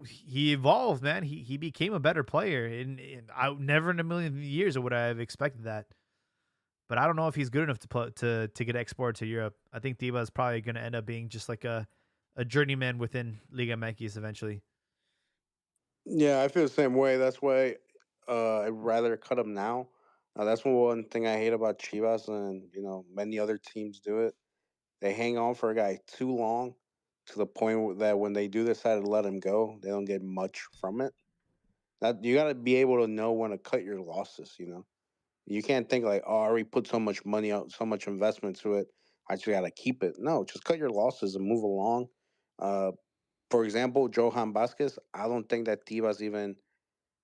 he evolved, man. He became a better player, and I never in a million years would I have expected that. But I don't know if he's good enough to get exported to Europe. I think Diva is probably going to end up being just like a journeyman within Liga MX eventually. Yeah, I feel the same way. That's why I'd rather cut him now. That's one thing I hate about Chivas, and many other teams do it. They hang on for a guy too long, to the point that when they do decide to let him go, they don't get much from it. That you got to be able to know when to cut your losses. You can't think like, oh, I already put so much money out, so much investment to it. I just got to keep it. No, just cut your losses and move along. Uh, for example, Johan Vasquez, I don't think that Tivas even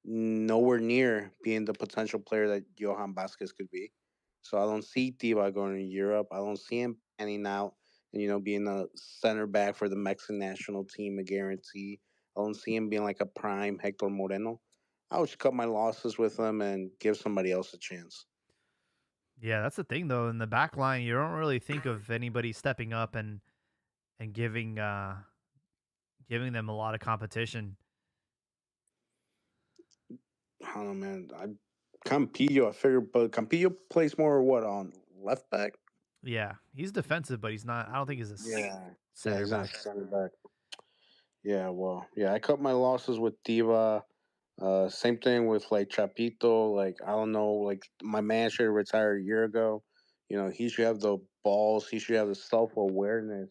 nowhere near being the potential player that Johan Vasquez could be. So I don't see Tiva going to Europe. I don't see him panning out and being a center back for the Mexican national team, a guarantee. I don't see him being like a prime Hector Moreno. I would just cut my losses with him and give somebody else a chance. Yeah, that's the thing though. In the back line, you don't really think of anybody stepping up and giving them a lot of competition. I don't know, man. Campillo, I figured, but Campillo plays more what on left back. Yeah, he's defensive, but he's not. I don't think he's a Yeah, yeah, center he's not back. center back. Yeah, well, yeah, I cut my losses with Diva. Same thing with like Chapito. Like I don't know, like my man should have retired a year ago. He should have the balls. He should have the self awareness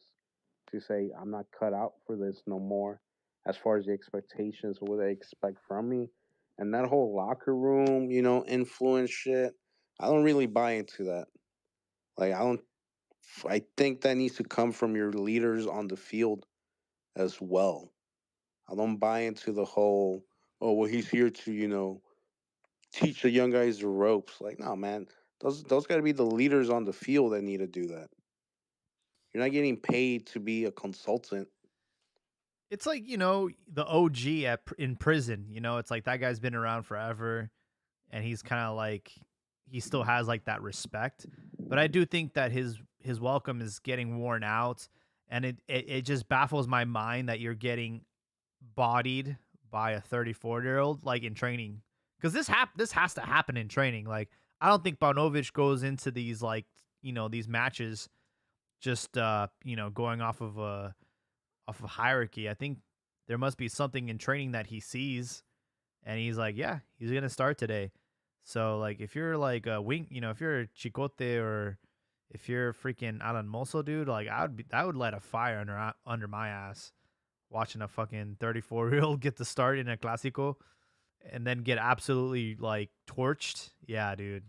to say, "I'm not cut out for this no more." As far as the expectations, what they expect from me, and that whole locker room, influence shit. I don't really buy into that. Like I don't. I think that needs to come from your leaders on the field as well. I don't buy into the whole, oh well, he's here to teach the young guys the ropes. Like, no, man, those got to be the leaders on the field that need to do that. You're not getting paid to be a consultant. It's like the OG in prison. It's like that guy's been around forever, and he's kind of like he still has like that respect. But I do think that his welcome is getting worn out, and it just baffles my mind that you're getting bodied by a 34-year-old like in training, because this has to happen in training. Like I don't think Bonovich goes into these like these matches just going off of hierarchy. I think there must be something in training that he sees, and he's like, yeah, he's gonna start today. So like, if you're like a wing, if you're a Chicote, or if you're freaking Alan Moso, dude, like I would light a fire under my ass watching a fucking 34-year-old get the start in a Clásico and then get absolutely like torched. Yeah, dude.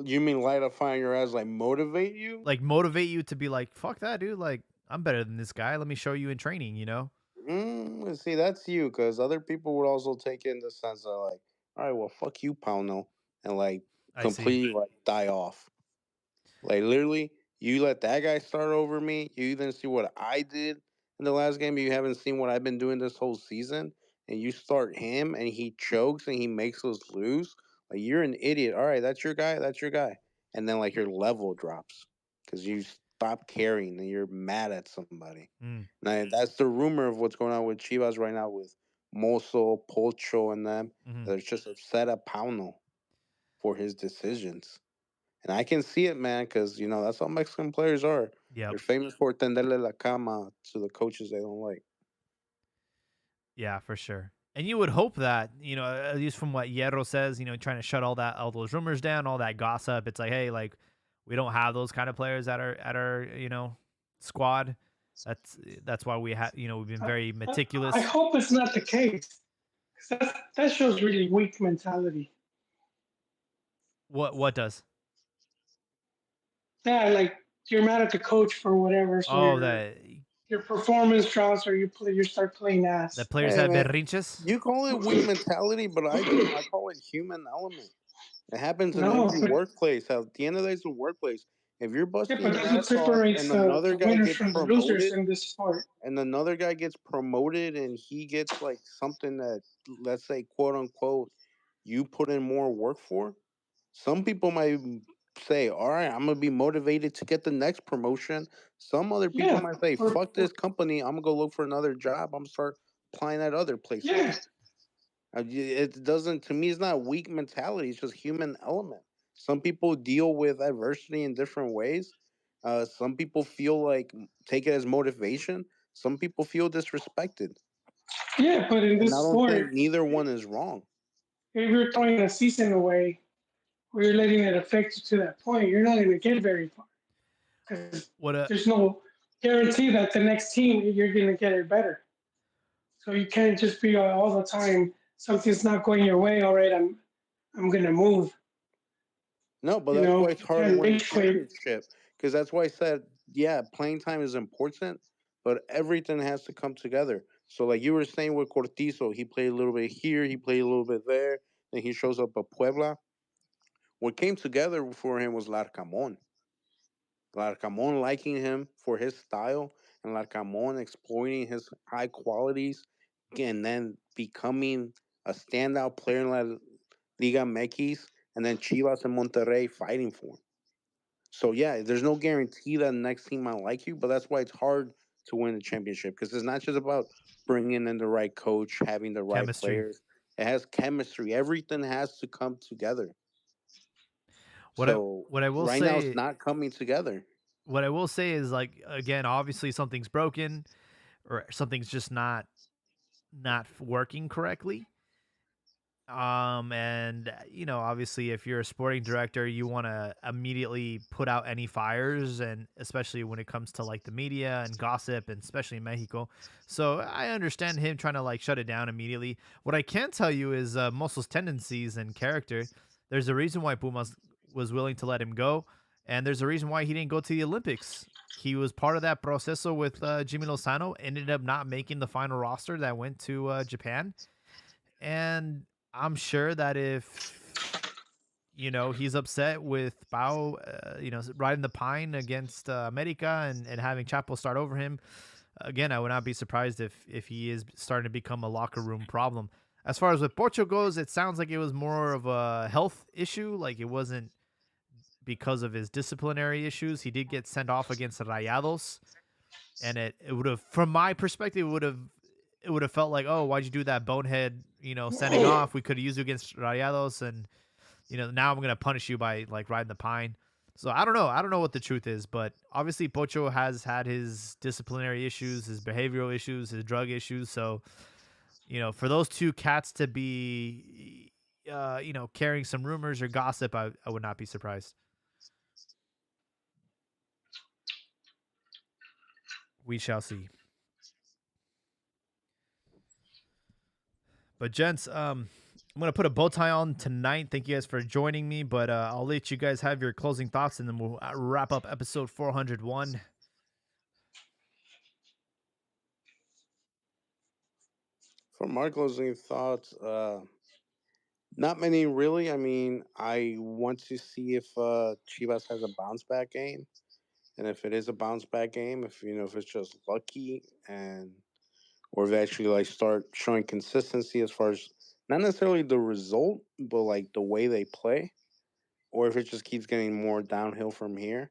You mean light a fire in your ass, like motivate you? Like motivate you to be like, fuck that, dude. Like I'm better than this guy. Let me show you in training. See, that's you, because other people would also take it in the sense of like, all right, well, fuck you, Pauno, and like I see. completely like die off. Like literally, you let that guy start over me. You didn't see what I did in the last game. You haven't seen what I've been doing this whole season, and you start him, and he chokes and he makes us lose. Like you're an idiot. All right, that's your guy. That's your guy. And then like your level drops because you stop caring and you're mad at somebody. Mm, Now that's the rumor of what's going on with Chivas right now with Mozo, Pocho, and them. hmm They're just upset at Pauno for his decisions. And I can see it, man, because that's how Mexican players are. yep. They're famous for tenderle la cama to the coaches they don't like. Yeah, for sure. And you would hope that, at least from what Hierro says, trying to shut all those rumors down, all that gossip. It's like, hey, like we don't have those kind of players at our squad. That's why we have, we've been very I meticulous. hope it's not the case. 'Cause that shows really weak mentality. What does? Yeah, like you're mad at the coach for whatever, so Oh, that your performance drops or you start playing the ass. players Hey, have man, berrinches. you call it weak mentality, but I call it human element. It happens in No, every but workplace. At the end of the day, it's a workplace. If you're yeah, busting but your that's what ass off separates and another the guy winners gets from the losers promoted, in this sport. and he gets like something that, let's say, quote unquote, you put in more work for, some people might say, all right, I'm gonna be motivated to get the next promotion. Some other people Yeah, might say, or, fuck this company, I'm gonna go look for another job, I'm gonna start applying at other places. yeah, It doesn't, to me, it's not weak mentality, it's just human element. Some people deal with adversity in different ways. Some people feel like take it as motivation. Some people feel disrespected. yeah. But in And I this don't think sport, neither one is wrong. if you're throwing a season away or you're letting it affect you to that point, you're not going to get very far because What a there's no guarantee that the next team you're going to get it better. So you can't just be all the time something's not going your way. All right, I'm going to move. No, but You that's why know, it's you hard to can't win a rage quit. championship. Because that's why I said, yeah, playing time is important, but everything has to come together. So, like you were saying with Cortizo, he played a little bit here, he played a little bit there, then he shows up at Puebla. What came together for him was Larcamon. Larcamon liking him for his style, and Larcamon exploiting his high qualities, and then becoming a standout player in La Liga MX, and then Chivas and Monterrey fighting for him. So yeah, there's no guarantee that the next team might like you, but that's why it's hard to win a championship because it's not just about bringing in the right coach, having the right Chemistry. players. It has chemistry. Everything has to come together. What I So what I will right now, it's say not coming together. what I will say is like again, obviously something's broken or something's just not working correctly. And obviously if you're a sporting director, you want to immediately put out any fires, and especially when it comes to like the media and gossip, and especially in Mexico. So I understand him trying to like shut it down immediately. What I can tell you is Muscle's tendencies and character. There's a reason why Pumas was willing to let him go, and there's a reason why he didn't go to the Olympics. He was part of that proceso with Jimmy Lozano, ended up not making the final roster that went to Japan. And I'm sure that if he's upset with Bao, riding the pine against America, and having Chapo start over him again, I would not be surprised if he is starting to become a locker room problem. As far as with Pocho goes, it sounds like it was more of a health issue. Like it wasn't because of his disciplinary issues. He did get sent off against Rayados, and it would have, from my perspective, it would have felt like, oh, why'd you do that bonehead, sending off? We could have used you against Rayados, and now I'm gonna punish you by like riding the pine. So I don't know. I don't know what the truth is, but obviously Pocho has had his disciplinary issues, his behavioral issues, his drug issues. So for those two cats to be, carrying some rumors or gossip, I would not be surprised. We shall see. But gents, I'm gonna put a bow tie on tonight. Thank you guys for joining me, but I'll let you guys have your closing thoughts, and then we'll wrap up episode 401. For my closing thoughts, not many really. I mean, I want to see if Chivas has a bounce back game, and if it is a bounce back game, if it's just lucky, and or if they actually like start showing consistency as far as not necessarily the result, but like the way they play, or if it just keeps getting more downhill from here.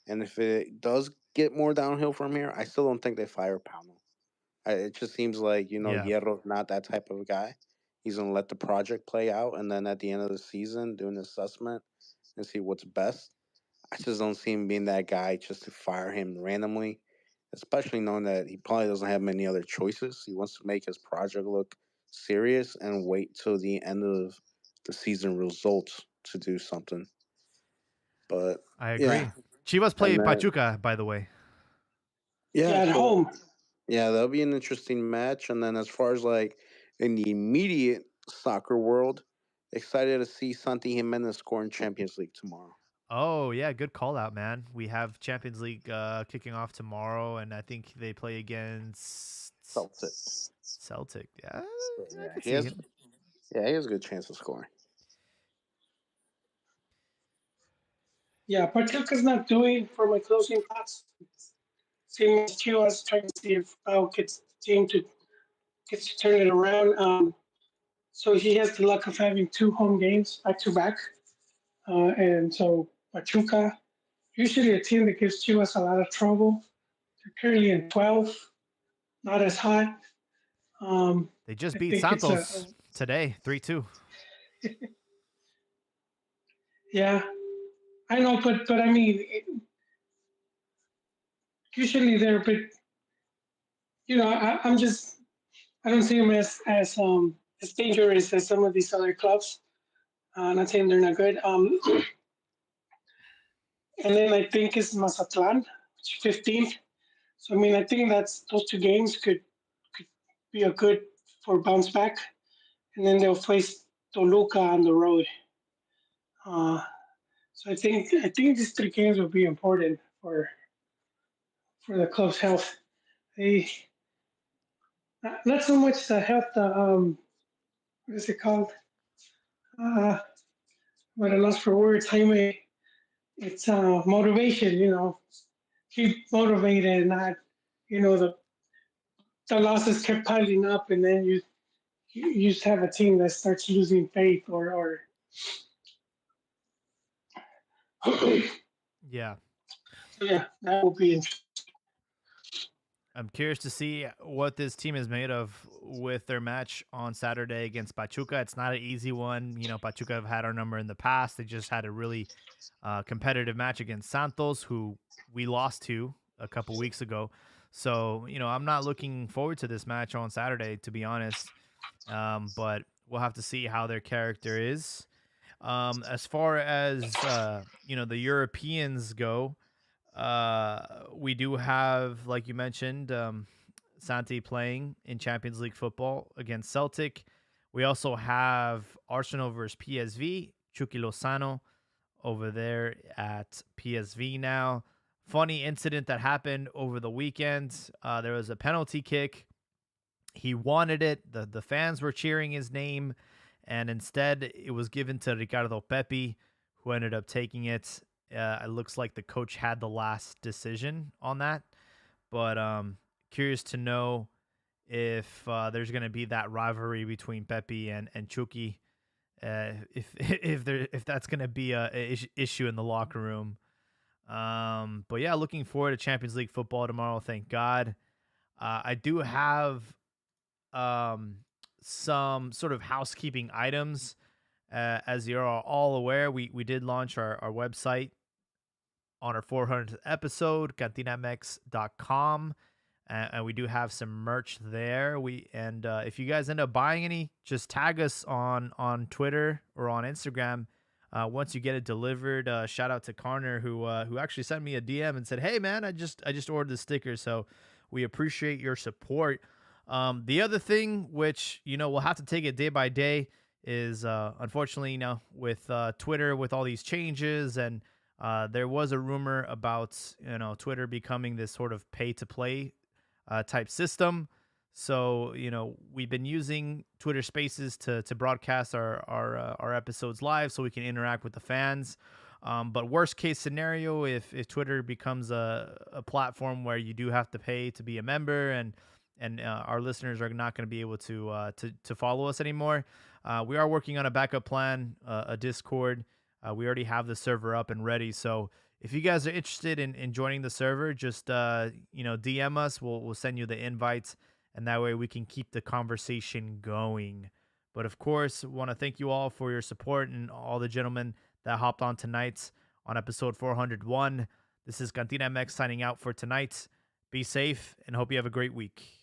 And if it does get more downhill from here, I still don't think they fire Palmer. It just seems like Yeah, Hierro's not that type of guy. He's gonna let the project play out, and then at the end of the season, do an assessment and see what's best. I just don't see him being that guy just to fire him randomly, especially knowing that he probably doesn't have many other choices. He wants to make his project look serious and wait till the end of the season results to do something. But I yeah, agree. Chivas and play then Pachuca, by the way. yeah, Yeah, at so home. yeah, that'll be an interesting match. And then as far as like in the immediate soccer world, excited to see Santi Jimenez score in Champions League tomorrow. Oh yeah, good call out, man. We have Champions League kicking off tomorrow, and I think they play against Celtic. Celtic. Yeah, So, I yeah, could see him. he has a good chance of scoring. Yeah, Pachuca's not doing for my closing thoughts. Same as Chivas, trying to see if Pau gets the team to gets to turn it around. So he has the luck of having two home games back to back, and so Pachuca, usually a team that gives Chivas a lot of trouble. They're currently in 12th, not as hot. Um, They just I beat think it's Santos today, 3-2. yeah, I know, but I mean, usually they're a bit. I'm just I don't see them as dangerous as some of these other clubs. Not saying they're not good. And then I think it's Mazatlan, which is 15th. So I mean, I think that's those two games could be a good for bounce back, and then they'll face Toluca on the road. Uh, so I think these three games will be important for the club's health. They not so much the health. What is it called? Uh, what I lost for words. Jaime. It's motivation. Keep motivated, not the losses kept piling up, and then you just have a team that starts losing faith or Yeah. So yeah, that would be interesting. I'm curious to see what this team is made of with their match on Saturday against Pachuca. It's not an easy one. You know, Pachuca have had our number in the past. They just had a really competitive match against Santos, who we lost to a couple weeks ago. So, you know, I'm not looking forward to this match on Saturday, to be honest. But we'll have to see how their character is. As far as, you know, the Europeans go, we do have, like you mentioned, Santi playing in Champions League football against Celtic. We also have Arsenal versus PSV, Chucky Lozano over there at PSV now. Funny incident that happened over the weekend. There was a penalty kick. He wanted it. The fans were cheering his name, and instead it was given to Ricardo Pepi, who ended up taking it. It looks like the coach had the last decision on that, but curious to know if there's going to be that rivalry between Pepi and Chucky, if that's going to be a issue in the locker room. But yeah, looking forward to Champions League football tomorrow. Thank God. I do have um, some sort of housekeeping items. As you're all aware, we did launch our website on our 400th episode, cantinamex.com. And we do have some merch there. If you guys end up buying any, just tag us on Twitter or on Instagram. Once you get it delivered, shout out to Carner who actually sent me a DM and said, "Hey man, I just ordered the sticker." So we appreciate your support. The other thing, which we'll have to take it day by day, is unfortunately, with Twitter, with all these changes, and there was a rumor about Twitter becoming this sort of pay to play type system. So we've been using Twitter Spaces to broadcast our episodes live, so we can interact with the fans. But worst case scenario, if Twitter becomes a platform where you do have to pay to be a member, and our listeners are not going to be able to follow us anymore, we are working on a backup plan, a Discord. We already have the server up and ready. So if you guys are interested in joining the server, just DM us. We'll send you the invites, and that way we can keep the conversation going. But of course, want to thank you all for your support and all the gentlemen that hopped on tonight on episode 401. This is Cantina MX signing out for tonight. Be safe and hope you have a great week.